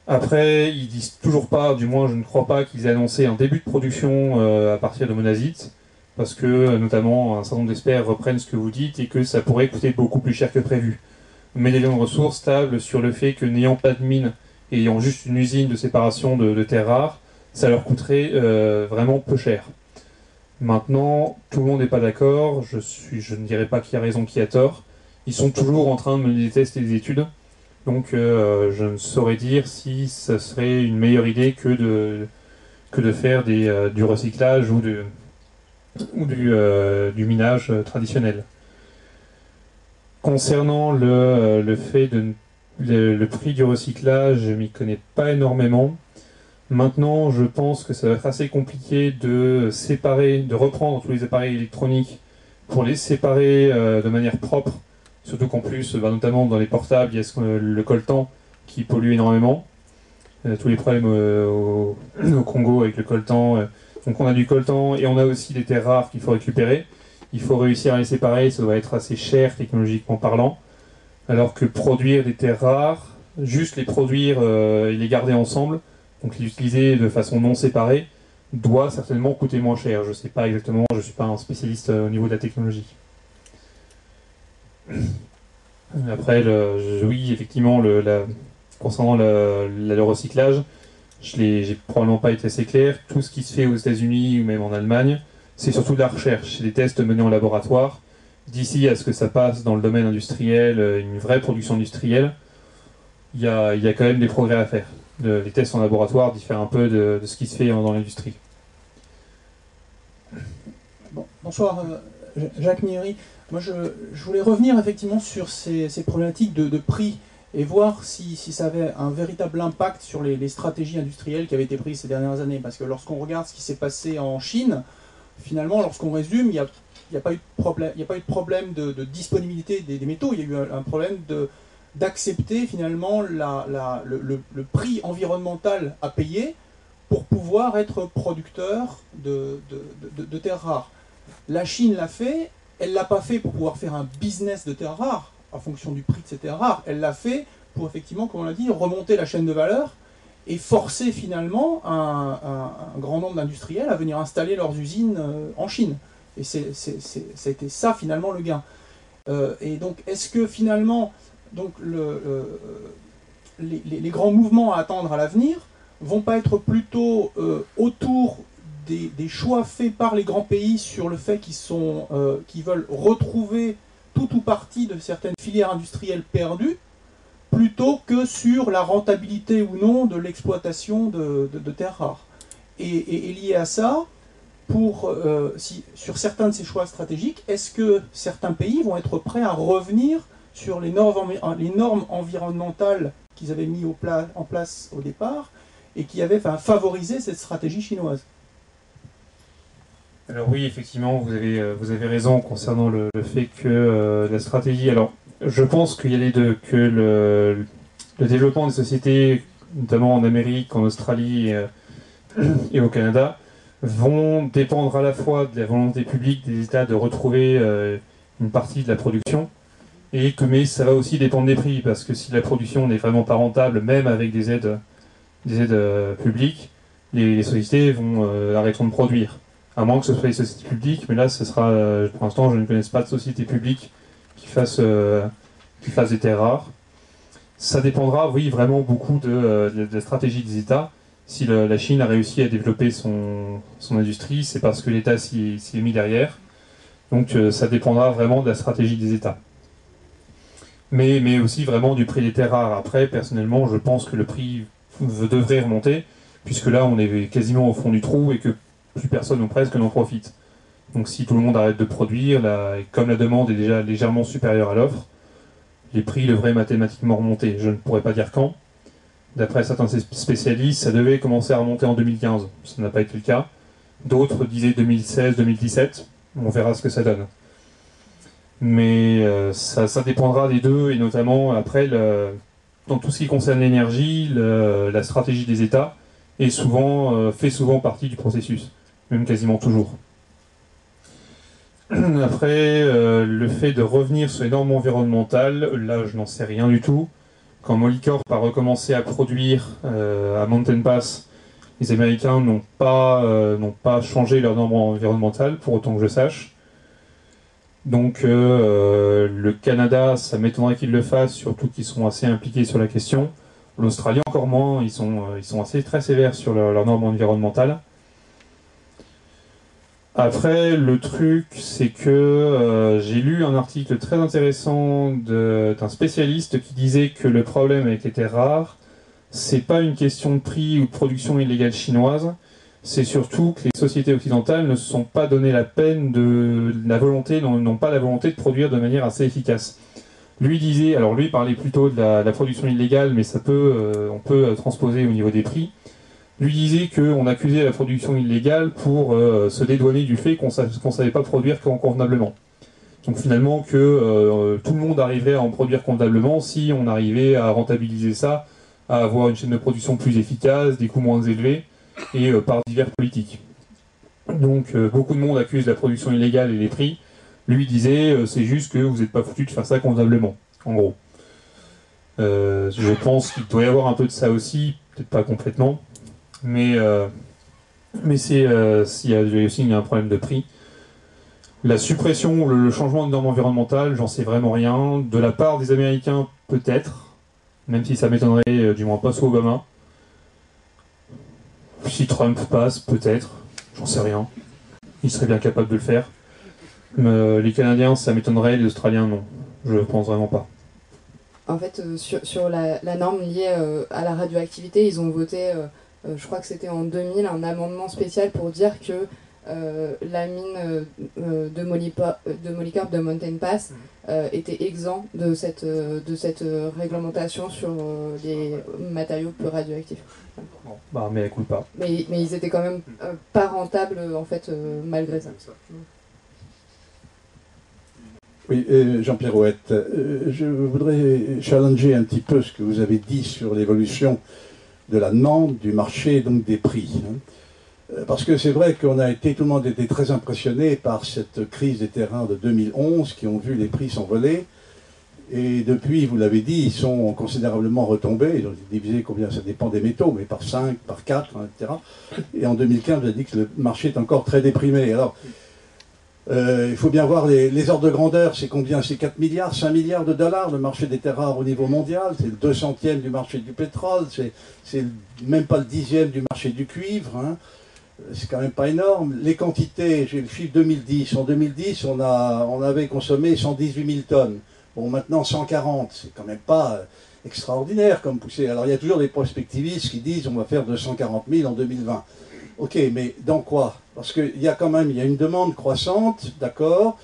Après, ils disent toujours pas, du moins je ne crois pas, qu'ils aient annoncé un début de production à partir de monazite, parce que notamment un certain nombre d'experts reprennent ce que vous dites et que ça pourrait coûter beaucoup plus cher que prévu. Medallion Resources table sur le fait que n'ayant pas de mine et ayant juste une usine de séparation de terres rares, ça leur coûterait vraiment peu cher. Maintenant, tout le monde n'est pas d'accord, je ne dirais pas qui a raison, qui a tort. Ils sont toujours en train de mener des tests et des études, donc je ne saurais dire si ça serait une meilleure idée que de faire du recyclage ou du minage traditionnel. Concernant le fait le prix du recyclage, je m'y connais pas énormément. Maintenant, je pense que ça va être assez compliqué de reprendre tous les appareils électroniques pour les séparer de manière propre. Surtout qu'en plus, notamment dans les portables, il y a le coltan qui pollue énormément. Tous les problèmes au Congo avec le coltan. Donc on a du coltan et on a aussi des terres rares qu'il faut récupérer. Il faut réussir à les séparer, ça doit être assez cher technologiquement parlant. Alors que produire des terres rares, juste les produire et les garder ensemble, donc les utiliser de façon non séparée, doit certainement coûter moins cher. Je ne sais pas exactement, je ne suis pas un spécialiste au niveau de la technologie. Après, oui, effectivement, concernant le recyclage, j'ai probablement pas été assez clair. Tout ce qui se fait aux États-Unis ou même en Allemagne, c'est surtout de la recherche, c'est des tests menés en laboratoire. D'ici à ce que ça passe dans le domaine industriel, une vraie production industrielle, il y a quand même des progrès à faire. Les tests en laboratoire diffèrent un peu de ce qui se fait dans l'industrie. Bon, bonsoir, Jacques Mieri. Moi, je voulais revenir effectivement sur ces problématiques de prix et voir si ça avait un véritable impact sur les stratégies industrielles qui avaient été prises ces dernières années. Parce que lorsqu'on regarde ce qui s'est passé en Chine, finalement, lorsqu'on résume, il n'y a pas eu de problème de disponibilité des métaux, il y a eu un problème d'accepter finalement le prix environnemental à payer pour pouvoir être producteur de terres rares. La Chine l'a fait, elle ne l'a pas fait pour pouvoir faire un business de terres rares, en fonction du prix de ces terres rares, elle l'a fait pour effectivement, comme on l'a dit, remonter la chaîne de valeur et forcer finalement un grand nombre d'industriels à venir installer leurs usines en Chine. Et ça a été ça finalement le gain. Et donc est-ce que finalement donc les grands mouvements à attendre à l'avenir vont pas être plutôt autour des choix faits par les grands pays sur le fait qu'ils veulent retrouver tout ou partie de certaines filières industrielles perdues, plutôt que sur la rentabilité ou non de l'exploitation de terres rares. Et lié à ça, sur certains de ces choix stratégiques, est-ce que certains pays vont être prêts à revenir sur les normes environnementales qu'ils avaient mis en place au départ et qui avaient favorisé cette stratégie chinoise? Alors oui, effectivement, vous avez raison concernant le fait que la stratégie... Alors, je pense qu'il y a les deux, que le développement des sociétés, notamment en Amérique, en Australie et au Canada, vont dépendre à la fois de la volonté publique des États de retrouver une partie de la production, mais ça va aussi dépendre des prix, parce que si la production n'est vraiment pas rentable, même avec des aides publiques, les sociétés arrêteront de produire. À moins que ce soit les sociétés publiques, mais là, pour l'instant, je ne connais pas de société publique qui fasse des terres rares. Ça dépendra, oui, vraiment beaucoup de la stratégie des États. Si la Chine a réussi à développer son industrie, c'est parce que l'État s'y est mis derrière. Donc ça dépendra vraiment de la stratégie des États. Mais aussi vraiment du prix des terres rares. Après, personnellement, je pense que le prix devrait remonter, puisque là, on est quasiment au fond du trou et que plus personne ou presque n'en profite. Donc si tout le monde arrête de produire, et comme la demande est déjà légèrement supérieure à l'offre, les prix devraient mathématiquement remonter. Je ne pourrais pas dire quand. D'après certains spécialistes, ça devait commencer à remonter en 2015. Ça n'a pas été le cas. D'autres disaient 2016-2017. On verra ce que ça donne. Mais ça dépendra des deux, et notamment après, dans tout ce qui concerne l'énergie, la stratégie des États fait souvent partie du processus, même quasiment toujours. Après, le fait de revenir sur les normes environnementales, là je n'en sais rien du tout. Quand Molycorp a recommencé à produire à Mountain Pass, les Américains n'ont pas changé leurs normes environnementales, pour autant que je sache. Donc le Canada, ça m'étonnerait qu'ils le fassent, surtout qu'ils sont assez impliqués sur la question. L'Australie encore moins, ils sont assez très sévères sur leurs normes environnementales. Après, le truc, c'est que j'ai lu un article très intéressant d'un spécialiste qui disait que le problème avec les terres rares, c'est pas une question de prix ou de production illégale chinoise, c'est surtout que les sociétés occidentales ne se sont pas donné la peine n'ont pas la volonté de produire de manière assez efficace. Lui parlait plutôt de la production illégale, mais on peut transposer au niveau des prix. Lui disait qu'on accusait la production illégale pour se dédouaner du fait qu'on ne savait pas produire convenablement. Donc finalement que tout le monde arriverait à en produire convenablement si on arrivait à rentabiliser ça, à avoir une chaîne de production plus efficace, des coûts moins élevés, et par divers politiques. Donc beaucoup de monde accuse la production illégale et les prix. Lui disait c'est juste que vous n'êtes pas foutu de faire ça convenablement, en gros. Je pense qu'il doit y avoir un peu de ça aussi, peut-être pas complètement, mais il y a aussi un problème de prix. La suppression, le changement de normes environnementales, j'en sais vraiment rien. De la part des Américains, peut-être, même si ça m'étonnerait, du moins pas sous Obama. Si Trump passe, peut-être, j'en sais rien. Il serait bien capable de le faire. Les Canadiens, ça m'étonnerait, les Australiens, non. Je pense vraiment pas. En fait, sur la norme liée à la radioactivité, ils ont voté, je crois que c'était en 2000, un amendement spécial pour dire que la mine de Molycorp de Mountain Pass était exempt de cette réglementation sur les matériaux peu radioactifs. Bon, bah, mais écoute pas. Mais ils étaient quand même pas rentables en fait malgré ça. Oui, Jean-Pierre Ouette, je voudrais challenger un petit peu ce que vous avez dit sur l'évolution de la demande, du marché et donc des prix. Parce que c'est vrai tout le monde était très impressionné par cette crise des terrains de 2011 qui ont vu les prix s'envoler. Et depuis, vous l'avez dit, ils sont considérablement retombés. Ils ont divisé combien, ça dépend des métaux, mais par 5, par 4, etc. Et en 2015, vous avez dit que le marché est encore très déprimé. Alors, il faut bien voir les ordres de grandeur, c'est combien? C'est 4 milliards, 5 milliards de dollars le marché des terres rares au niveau mondial, c'est le 200e du marché du pétrole, c'est même pas le 10e du marché du cuivre, hein. C'est quand même pas énorme. Les quantités, j'ai le chiffre 2010, en 2010 on avait consommé 118 000 tonnes, bon maintenant 140, c'est quand même pas extraordinaire comme poussée. Alors il y a toujours des prospectivistes qui disent on va faire 240 000 en 2020. Ok, mais dans quoi? Parce qu'il y a quand même une demande croissante, d'accord.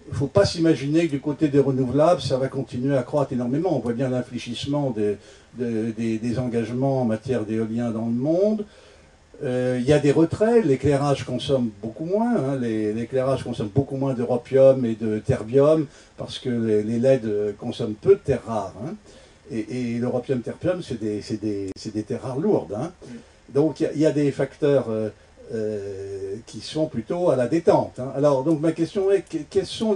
Il ne faut pas s'imaginer que du côté des renouvelables, ça va continuer à croître énormément. On voit bien l'infléchissement des engagements en matière d'éolien dans le monde. Il y a des retraits, l'éclairage consomme beaucoup moins. Hein, l'éclairage consomme beaucoup moins d'europium et de terbium parce que les LED consomment peu de terres rares. Hein. Et l'europium, terbium, c'est des terres rares lourdes. Hein. Donc il y a des facteurs qui sont plutôt à la détente. Hein. Alors donc ma question est, quelles sont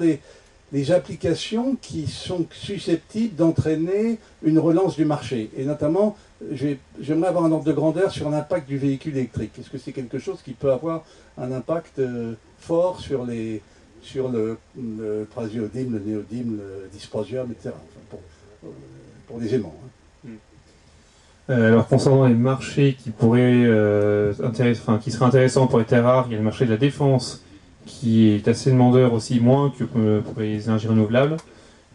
les applications qui sont susceptibles d'entraîner une relance du marché? Et notamment, j'aimerais avoir un ordre de grandeur sur l'impact du véhicule électrique. Est-ce que c'est quelque chose qui peut avoir un impact fort sur le praséodyme, le néodyme, le dysprosium, etc. Enfin, pour les aimants. Hein. Alors concernant les marchés qui pourraient qui seraient intéressants pour les terres rares, il y a le marché de la défense qui est assez demandeur aussi, moins que pour les énergies renouvelables,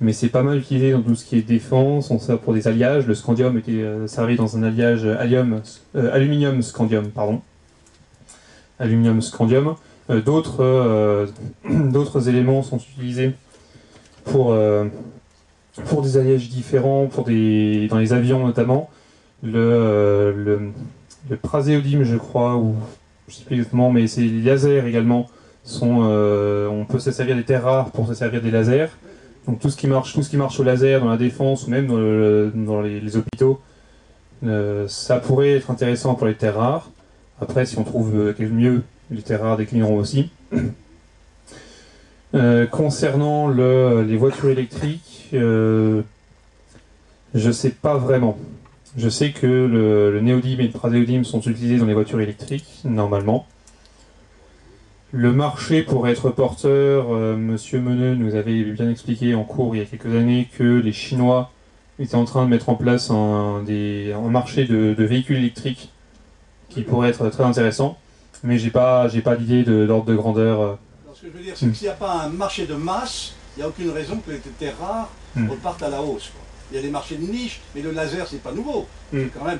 mais c'est pas mal utilisé dans tout ce qui est défense. On sert pour des alliages. Le scandium était servi dans un alliage aluminium-scandium, pardon. Aluminium-scandium. D'autres éléments sont utilisés pour des alliages différents, dans les avions notamment. Le praséodyme, je crois, ou je ne sais plus exactement, mais c'est les lasers également. On peut se servir des terres rares pour se servir des lasers. Donc tout ce qui marche au laser dans la défense ou même dans les hôpitaux, ça pourrait être intéressant pour les terres rares. Après, si on trouve mieux, les terres rares déclineront aussi. Concernant les voitures électriques, je sais pas vraiment. Je sais que le néodyme et le praséodyme sont utilisés dans les voitures électriques, normalement. Le marché pourrait être porteur. Monsieur Meneux nous avait bien expliqué en cours il y a quelques années que les Chinois étaient en train de mettre en place un marché de véhicules électriques qui pourrait être très intéressant. Mais j'ai pas d'idée d'ordre de grandeur. Alors, ce que je veux dire, c'est que s'il n'y a pas un marché de masse, il n'y a aucune raison que les terres rares repartent à la hausse, quoi. Il y a des marchés de niche, mais le laser, c'est pas nouveau. C'est quand même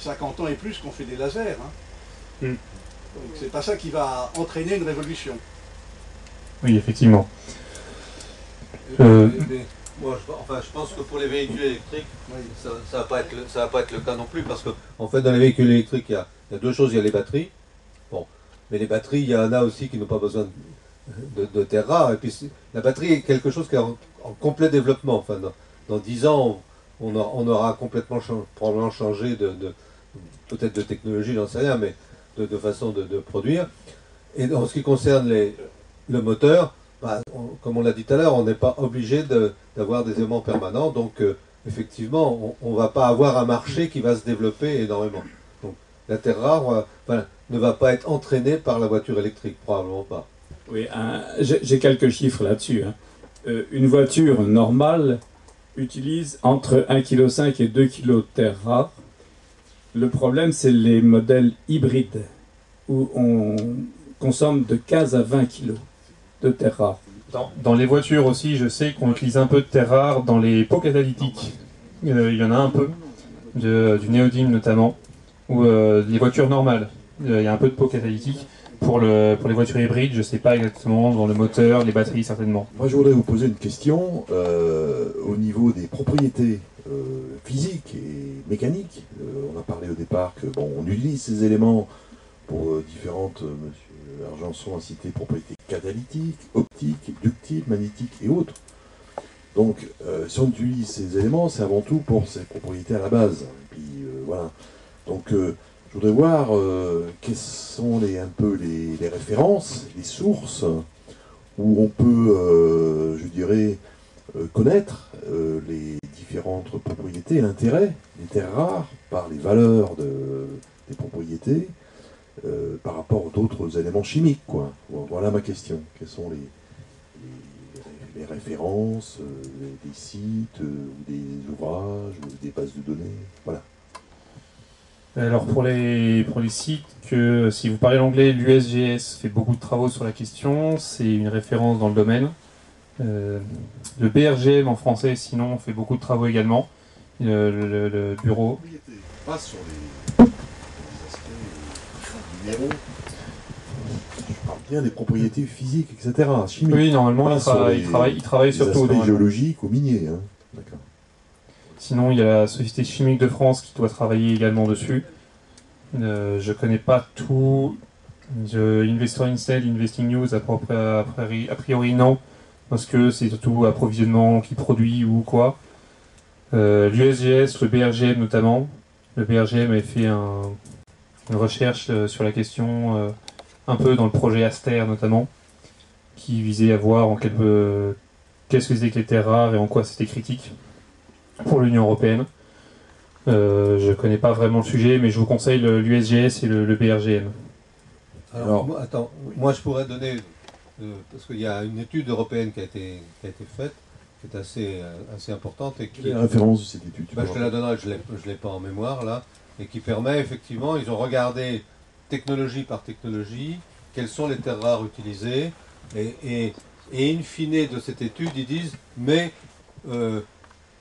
50 ans et plus qu'on fait des lasers. Hein. Donc c'est pas ça qui va entraîner une révolution. Oui, effectivement. Moi, je pense que pour les véhicules électriques, ça va pas être le cas non plus, parce que en fait, dans les véhicules électriques, il y a deux choses. Il y a les batteries. Bon, mais les batteries, il y en a aussi qui n'ont pas besoin de terres rares. Et puis la batterie est quelque chose qui est en complet développement. Enfin, dans 10 ans, on aura complètement probablement changé peut-être de technologie, j'en sais rien, mais de façon de produire. Et en ce qui concerne le moteur, comme on l'a dit tout à l'heure, on n'est pas obligé d'avoir des aimants permanents. Donc, effectivement, on ne va pas avoir un marché qui va se développer énormément. Donc, la terre rare ne va pas être entraînée par la voiture électrique, probablement pas. Oui, j'ai quelques chiffres là-dessus. Hein. Une voiture normale utilise entre 1,5 kg et 2 kg de terres rares. Le problème, c'est les modèles hybrides, où on consomme de 15 à 20 kg de terres rares. Dans les voitures aussi, je sais qu'on utilise un peu de terres rares dans les pots catalytiques. Il y en a un peu, du néodyme notamment, ou les voitures normales. Il y a un peu de pots catalytiques. Pour les voitures hybrides, je ne sais pas exactement, dans le moteur, les batteries certainement. Moi je voudrais vous poser une question au niveau des propriétés physiques et mécaniques. On a parlé au départ que on utilise ces éléments pour différentes, monsieur Argenson a cité propriétés catalytiques, optiques, ductiles, magnétiques et autres. Donc si on utilise ces éléments, c'est avant tout pour ces propriétés à la base. Et puis voilà. Donc je voudrais voir quelles sont les références, les sources où on peut, je dirais, connaître les différentes propriétés et l'intérêt des terres rares par les valeurs des propriétés par rapport à d'autres éléments chimiques, quoi. Voilà ma question. Quelles sont les références, des sites, ou des ouvrages, ou des bases de données, voilà. Alors pour les sites, si vous parlez l'anglais, l'USGS fait beaucoup de travaux sur la question, c'est une référence dans le domaine. Le BRGM en français, sinon, fait beaucoup de travaux également. Le bureau. Pas sur les aspects minéraux. Je parle bien des propriétés physiques, etc. Chimiques. Oui, normalement, il travaille surtout dans géologiques ou miniers. Hein. D'accord. Sinon, il y a la Société chimique de France qui doit travailler également dessus. Je connais pas tout. Investor Insight, Investing News, a priori non, parce que c'est surtout approvisionnement qui produit ou quoi. L'USGS, le BRGM notamment. Le BRGM a fait une recherche sur la question, un peu dans le projet Aster notamment, qui visait à voir qu'est-ce que c'était que les terres rares et en quoi c'était critique pour l'Union européenne. Je connais pas vraiment le sujet, mais je vous conseille l'USGS et le BRGM. Alors, moi je pourrais donner, parce qu'il y a une étude européenne qui a été faite, qui est assez importante et qui... Quelle est la référence de cette étude? Je te la donnerai, je ne l'ai pas en mémoire là, et qui permet effectivement, ils ont regardé technologie par technologie, quelles sont les terres rares utilisées, et in fine de cette étude, ils disent, mais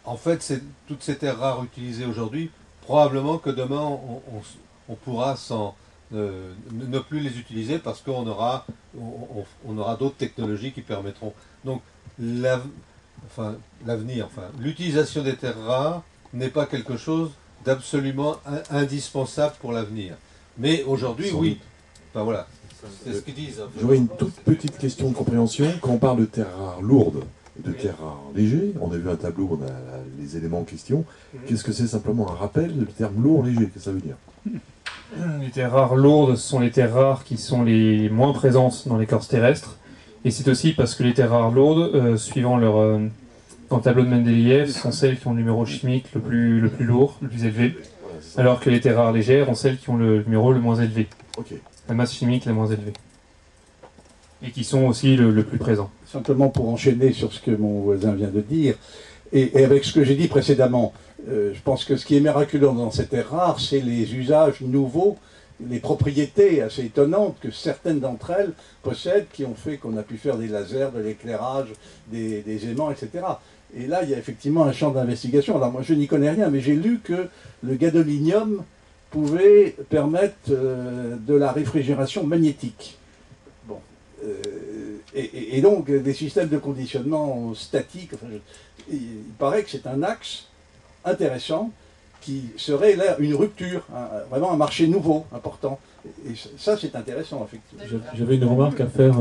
en fait, toutes ces terres rares utilisées aujourd'hui, probablement que demain, on pourra ne plus les utiliser parce qu'on aura, on aura d'autres technologies qui permettront. Donc, l'avenir, l'utilisation des terres rares n'est pas quelque chose d'absolument indispensable pour l'avenir. Mais aujourd'hui, oui. Enfin, voilà, c'est ce qu'ils disent. J'aurais une toute petite question de compréhension. Quand on parle de terres rares lourdes et de terres rares légers, on a vu un tableau, on a les éléments en question. Qu'est-ce que c'est simplement un rappel du terme lourd, léger? Qu'est-ce que ça veut dire? Les terres rares lourdes sont les terres rares qui sont les moins présentes dans l'écorce terrestre. Et c'est aussi parce que les terres rares lourdes, suivant leur... dans le tableau de Mendeleïev, sont celles qui ont le numéro chimique le plus lourd, le plus élevé, alors que les terres rares légères ont celles qui ont le numéro le moins élevé. Okay. La masse chimique la moins élevée. Et qui sont aussi le plus présent. Simplement pour enchaîner sur ce que mon voisin vient de dire, et avec ce que j'ai dit précédemment, je pense que ce qui est miraculeux dans ces terres rares, c'est les usages nouveaux, les propriétés assez étonnantes que certaines d'entre elles possèdent, qui ont fait qu'on a pu faire des lasers, de l'éclairage, des aimants, etc. Et là, il y a effectivement un champ d'investigation. Alors moi, je n'y connais rien, mais j'ai lu que le gadolinium pouvait permettre de la réfrigération magnétique. Bon. Et donc, des systèmes de conditionnement statique, il paraît que c'est un axe intéressant qui serait là une rupture, vraiment un marché nouveau, important. Et ça, c'est intéressant, effectivement. J'avais une remarque à faire.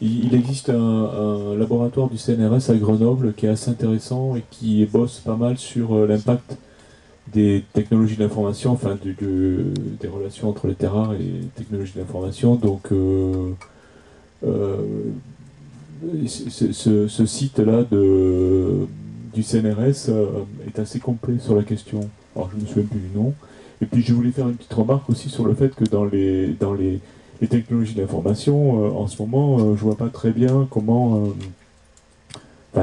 Il existe un laboratoire du CNRS à Grenoble qui est assez intéressant et qui bosse pas mal sur l'impact des technologies d'information, enfin des relations entre les terres rares et les technologies d'information. Donc, ce site-là du CNRS est assez complet sur la question. Alors, je ne me souviens plus du nom. Et puis, je voulais faire une petite remarque aussi sur le fait que dans les technologies d'information, en ce moment, je vois pas très bien comment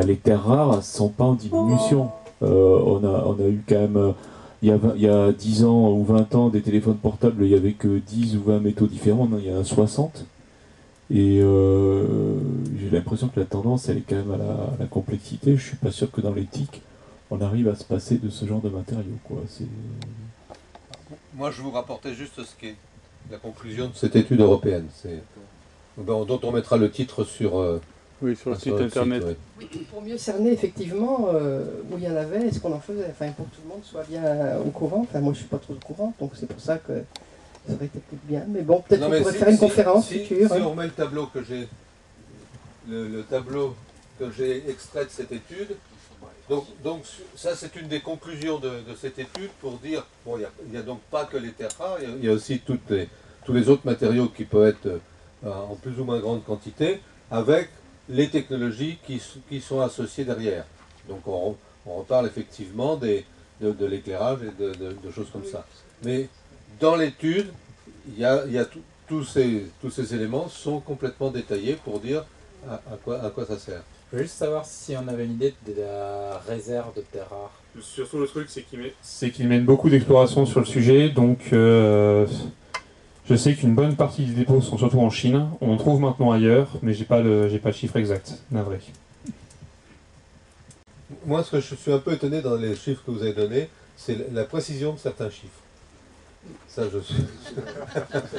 les terres rares ne sont pas en diminution. On a eu quand même, il y a 10 ans ou 20 ans, des téléphones portables, il n'y avait que 10 ou 20 métaux différents, il y en a 60. Et j'ai l'impression que la tendance, elle est quand même à la complexité. Je suis pas sûr que dans l'éthique, on arrive à se passer de ce genre de matériaux, quoi. Moi, je vous rapportais juste ce qui est la conclusion de cette étude européenne, dont on mettra le titre sur le site internet. Oui, pour mieux cerner effectivement où il y en avait et ce qu'on en faisait, pour que tout le monde soit bien au courant. Moi, je suis pas trop au courant, donc c'est pour ça que ça aurait été plus bien. Mais bon, peut-être qu'on pourrait faire une conférence future. Si on remet le tableau que j'ai, le tableau que j'ai extrait de cette étude. Donc ça, c'est une des conclusions de cette étude pour dire, bon, il n'y a donc pas que les terres rares, il y a aussi tous les autres matériaux qui peuvent être en plus ou moins grande quantité, avec les technologies qui sont associées derrière. Donc on reparle effectivement de l'éclairage et de choses comme ça. Mais dans l'étude, il y a tous ces éléments sont complètement détaillés pour dire à quoi ça sert. Je veux juste savoir si on avait une idée de la réserve de terres rares. Surtout le truc, c'est qu'ils mènent beaucoup d'explorations sur le sujet, donc je sais qu'une bonne partie des dépôts sont surtout en Chine. On en trouve maintenant ailleurs, mais j'ai pas le chiffre exact, navré. Moi, ce que je suis un peu étonné dans les chiffres que vous avez donnés, c'est la précision de certains chiffres. Ça, je suis.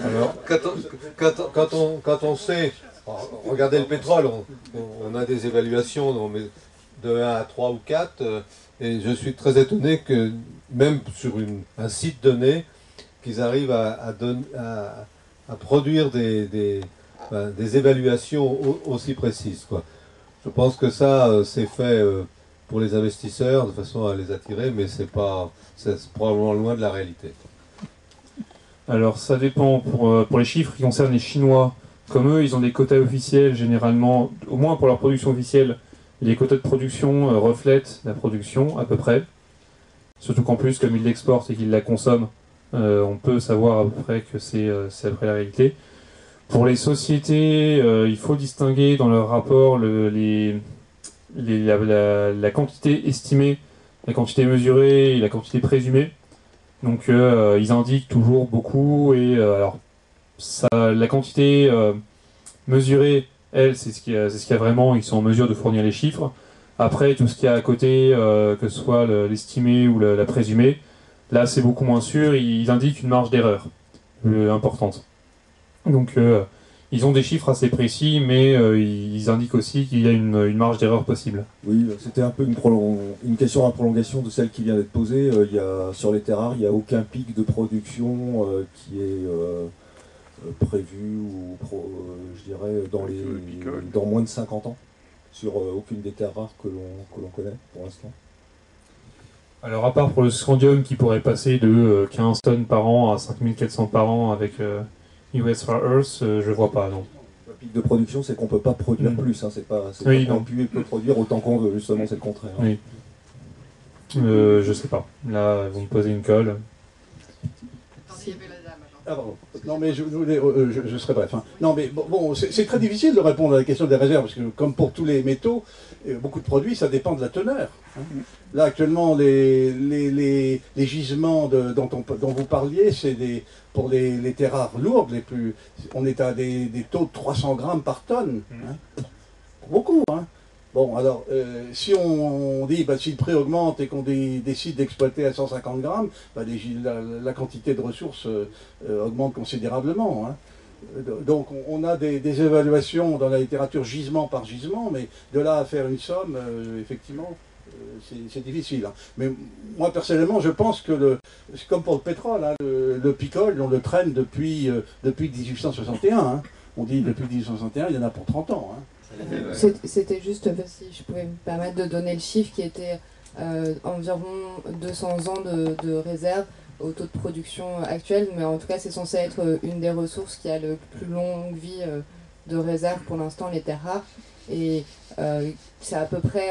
Alors, quand on sait, regardez le pétrole, on a des évaluations de 1 à 3 ou 4, et je suis très étonné que même sur un site donné, qu'ils arrivent à produire des évaluations aussi précises, quoi. Je pense que ça, c'est fait pour les investisseurs, de façon à les attirer, mais c'est probablement loin de la réalité. Alors ça dépend pour les chiffres qui concernent les Chinois. Comme eux, ils ont des quotas officiels généralement, au moins pour leur production officielle, les quotas de production reflètent la production à peu près. Surtout qu'en plus, comme ils l'exportent et qu'ils la consomment, on peut savoir à peu près que c'est à peu près la réalité. Pour les sociétés, il faut distinguer dans leur rapport les la quantité estimée, la quantité mesurée et la quantité présumée. Donc ils indiquent toujours beaucoup et alors la quantité mesurée, elle, c'est ce qu'il y a vraiment, ils sont en mesure de fournir les chiffres. Après, tout ce qu'il y a à côté, que ce soit l'estimé ou la présumée, là c'est beaucoup moins sûr, ils indiquent une marge d'erreur importante. Donc ils ont des chiffres assez précis, mais ils indiquent aussi qu'il y a une marge d'erreur possible. Oui, c'était un peu une question à prolongation de celle qui vient d'être posée. Sur les terres rares, il n'y a aucun pic de production qui est prévu ou je dirais dans moins de 50 ans sur aucune des terres rares que l'on connaît pour l'instant. Alors à part pour le scandium qui pourrait passer de 15 tonnes par an à 5400 par an avec US Rare Earth, je vois pas, non. Le pic de production, c'est qu'on peut pas produire plus, hein, c'est pas qu'on peut produire autant qu'on veut, justement c'est le contraire. Oui. Je sais pas. Là, vous me posez une colle. Ah, pardon. Non, mais je serai bref. Hein. Non, mais bon, c'est très difficile de répondre à la question des réserves, parce que comme pour tous les métaux, beaucoup de produits, ça dépend de la teneur. Hein. Là, actuellement, les gisements dont vous parliez, c'est pour les terres rares lourdes, on est à des taux de 300 grammes par tonne. Hein. Beaucoup, hein. Bon, alors, si on dit, si le prix augmente et qu'on décide d'exploiter à 150 grammes, la quantité de ressources augmente considérablement. Hein. Donc, on a des évaluations dans la littérature gisement par gisement, mais de là à faire une somme, effectivement, c'est difficile. Hein. Mais moi, personnellement, je pense que, c'est comme pour le pétrole, hein, le picole, on le traîne depuis 1861. Hein. On dit depuis 1861, il y en a pour 30 ans. Hein. C'était juste, si je pouvais me permettre de donner le chiffre, qui était environ 200 ans de réserve au taux de production actuel, mais en tout cas c'est censé être une des ressources qui a le plus longue vie de réserve pour l'instant, les terres rares, et c'est à peu près...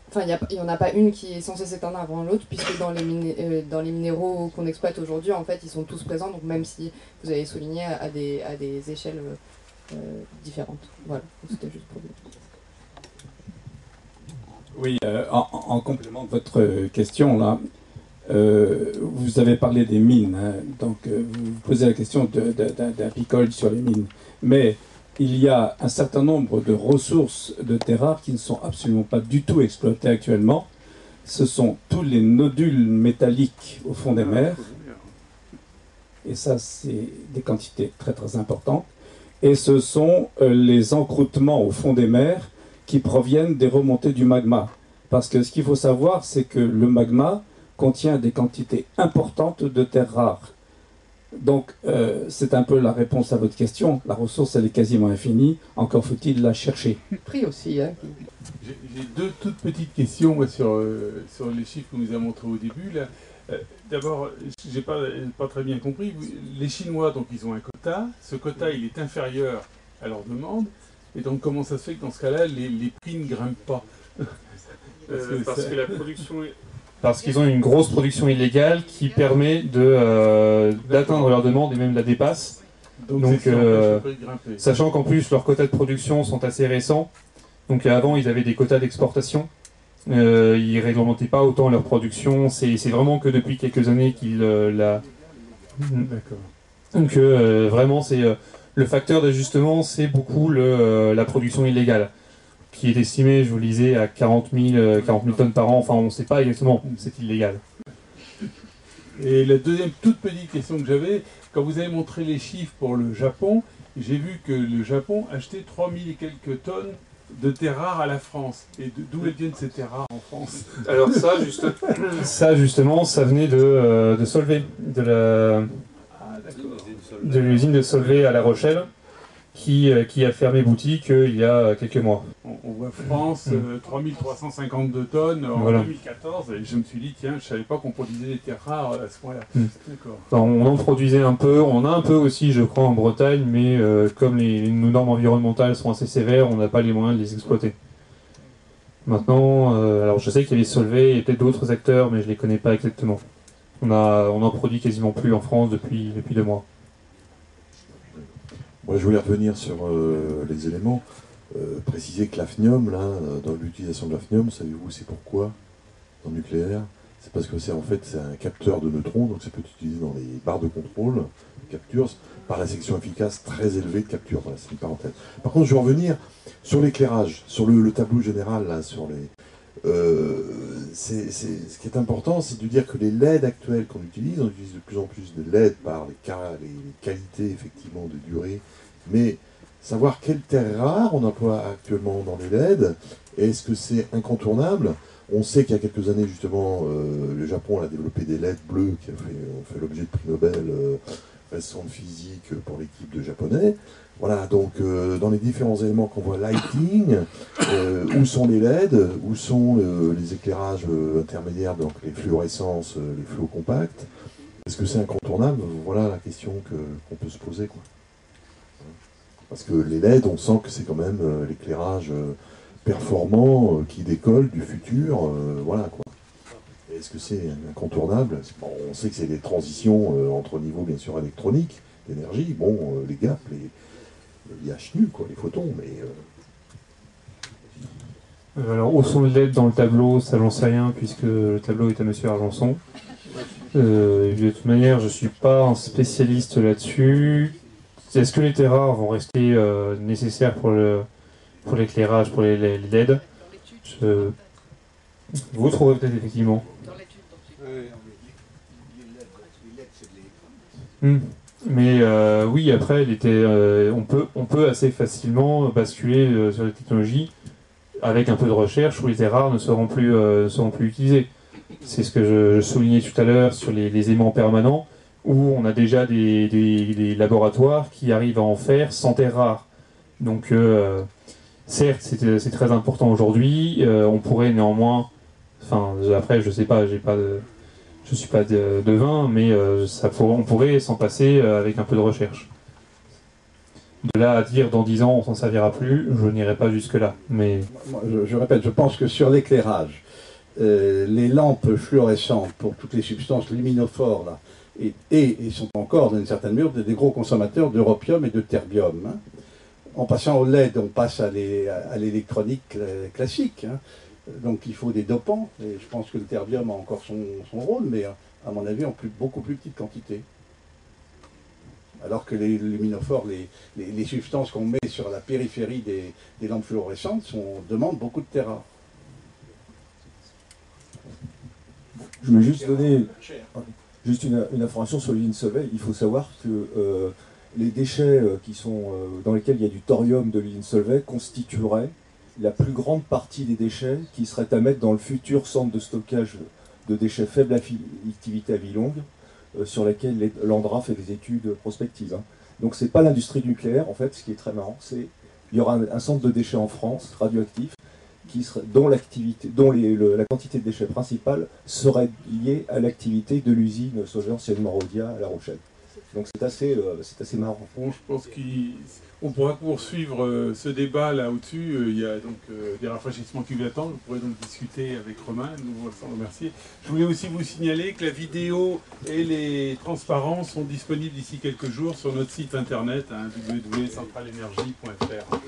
Enfin, il n'y en a pas une qui est censée s'éteindre avant l'autre, puisque dans les minéraux qu'on exploite aujourd'hui, en fait, ils sont tous présents, donc même si vous avez souligné à des échelles... différentes. Voilà, c'était juste pour dire. Oui, en complément de votre question, là, vous avez parlé des mines, hein, donc vous posez la question d'un picole sur les mines. Mais il y a un certain nombre de ressources de terres rares qui ne sont absolument pas du tout exploitées actuellement. Ce sont tous les nodules métalliques au fond des mers. Et ça, c'est des quantités très très importantes. Et ce sont les encroûtements au fond des mers qui proviennent des remontées du magma. Parce que ce qu'il faut savoir, c'est que le magma contient des quantités importantes de terres rares. Donc, c'est un peu la réponse à votre question. La ressource, elle est quasiment infinie. Encore faut-il la chercher. Le prix aussi. Hein. J'ai deux toutes petites questions sur les chiffres que vous nous avez montrés au début. Là. D'abord, j'ai pas très bien compris. Les Chinois, donc, ils ont un quota. Ce quota, il est inférieur à leur demande. Et donc, comment ça se fait que dans ce cas-là, les prix ne grimpent pas? Parce qu'ils ont une grosse production illégale qui permet d'atteindre leur demande et même la dépasse. Donc sachant qu'en plus, leurs quotas de production sont assez récents. Donc avant, ils avaient des quotas d'exportation. Ils ne réglementaient pas autant leur production. C'est vraiment que depuis quelques années qu'ils la... D'accord. Donc vraiment, c'est le facteur d'ajustement, c'est beaucoup la production illégale, qui est estimée, je vous le disais, à 40 000 tonnes par an. Enfin, on ne sait pas exactement, c'est illégal. Et la deuxième toute petite question que j'avais, quand vous avez montré les chiffres pour le Japon, j'ai vu que le Japon achetait 3000 et quelques tonnes de terres rares à la France. Et d'où elles viennent ces terres rares en France? Alors ça justement, ça venait de Solvay, de l'usine de Solvay à La Rochelle, qui a fermé boutique il y a quelques mois. On voit France, 3352 tonnes en 2014, et je me suis dit, tiens, je ne savais pas qu'on produisait des terres rares à ce point-là. D'accord. On en produisait un peu, on en a un peu aussi, je crois, en Bretagne, mais comme nos normes environnementales sont assez sévères, on n'a pas les moyens de les exploiter. Maintenant, alors je sais qu'il y avait Solvay et peut-être d'autres acteurs, mais je ne les connais pas exactement. On en produit quasiment plus en France depuis 2 mois. Moi, je voulais revenir sur les éléments. préciser que l'hafnium, là, dans l'utilisation de l'hafnium, savez-vous c'est pourquoi dans le nucléaire? C'est parce que c'est en fait c'est un capteur de neutrons, donc ça peut être utilisé dans les barres de contrôle, capture, par la section efficace très élevée de capture. Voilà, c'est une parenthèse. Par contre, je vais revenir sur l'éclairage, sur le tableau général, là, sur les... ce qui est important, c'est de dire que les LED actuels qu'on utilise, on utilise de plus en plus de LED par les qualités, effectivement, de durée, mais savoir quelles terres rares on emploie actuellement dans les LED, est-ce que c'est incontournable? On sait qu'il y a quelques années, justement, le Japon a développé des LED bleus qui ont fait l'objet de prix Nobel récents de physique pour l'équipe de japonais. Voilà, donc dans les différents éléments qu'on voit lighting, où sont les LED, où sont les éclairages intermédiaires, donc les fluorescences, les fluos compacts. Est-ce que c'est incontournable? Voilà la question qu'on peut se poser, quoi. Parce que les LED, on sent que c'est quand même l'éclairage performant qui décolle du futur, voilà quoi. Est-ce que c'est incontournable? Bon, on sait que c'est des transitions entre niveaux bien sûr électroniques, d'énergie, bon, les gaps, les HNU, quoi, les photons, mais... Alors, où sont les LED dans le tableau? Ça, j'en sais rien, puisque le tableau est à Monsieur Argenson. De toute manière, je ne suis pas un spécialiste là-dessus. Est-ce que les terres rares vont rester nécessaires pour l'éclairage, pour les LED? Vous trouvez peut-être effectivement. Mais oui, après, on peut assez facilement basculer sur les technologies avec un peu de recherche où les terres rares ne seront plus utilisées. C'est ce que je soulignais tout à l'heure sur les aimants permanents, où on a déjà des laboratoires qui arrivent à en faire sans terres rares. Donc, certes, c'est très important aujourd'hui. On pourrait néanmoins, enfin, après, je sais pas, je suis pas devin, mais on pourrait s'en passer avec un peu de recherche. De là à dire dans 10 ans on s'en servira plus, je n'irai pas jusque-là. Mais je répète, je pense que sur l'éclairage, les lampes fluorescentes pour toutes les substances luminophores là, et sont encore, dans une certaine mesure, des gros consommateurs d'europium et de terbium. Hein. En passant au LED, on passe à l'électronique classique. Hein. Donc il faut des dopants, et je pense que le terbium a encore son rôle, mais à mon avis en beaucoup plus petite quantité. Alors que les luminophores, les substances qu'on met sur la périphérie des lampes fluorescentes demandent beaucoup de terres rares. Je vais juste donner une information sur l'usine Solvay. Il faut savoir que les déchets dans lesquels il y a du thorium de l'usine Solvay constitueraient la plus grande partie des déchets qui seraient à mettre dans le futur centre de stockage de déchets faible activité à vie longue, sur laquelle l'ANDRA fait des études prospectives. Hein. Donc c'est pas l'industrie nucléaire, en fait, ce qui est très marrant, c'est il y aura un centre de déchets en France, radioactif, dont la quantité de déchets principale serait liée à l'activité de l'usine Solvay anciennement Rodia à La Rochelle. Donc c'est assez marrant. Bon, je pense qu'on pourra poursuivre ce débat là au-dessus. Il y a donc des rafraîchissements qui vous attendent. Vous pourrez donc discuter avec Romain. Nous vous remercier. Je voulais aussi vous signaler que la vidéo et les transparences sont disponibles d'ici quelques jours sur notre site internet, www.centralenergie.fr.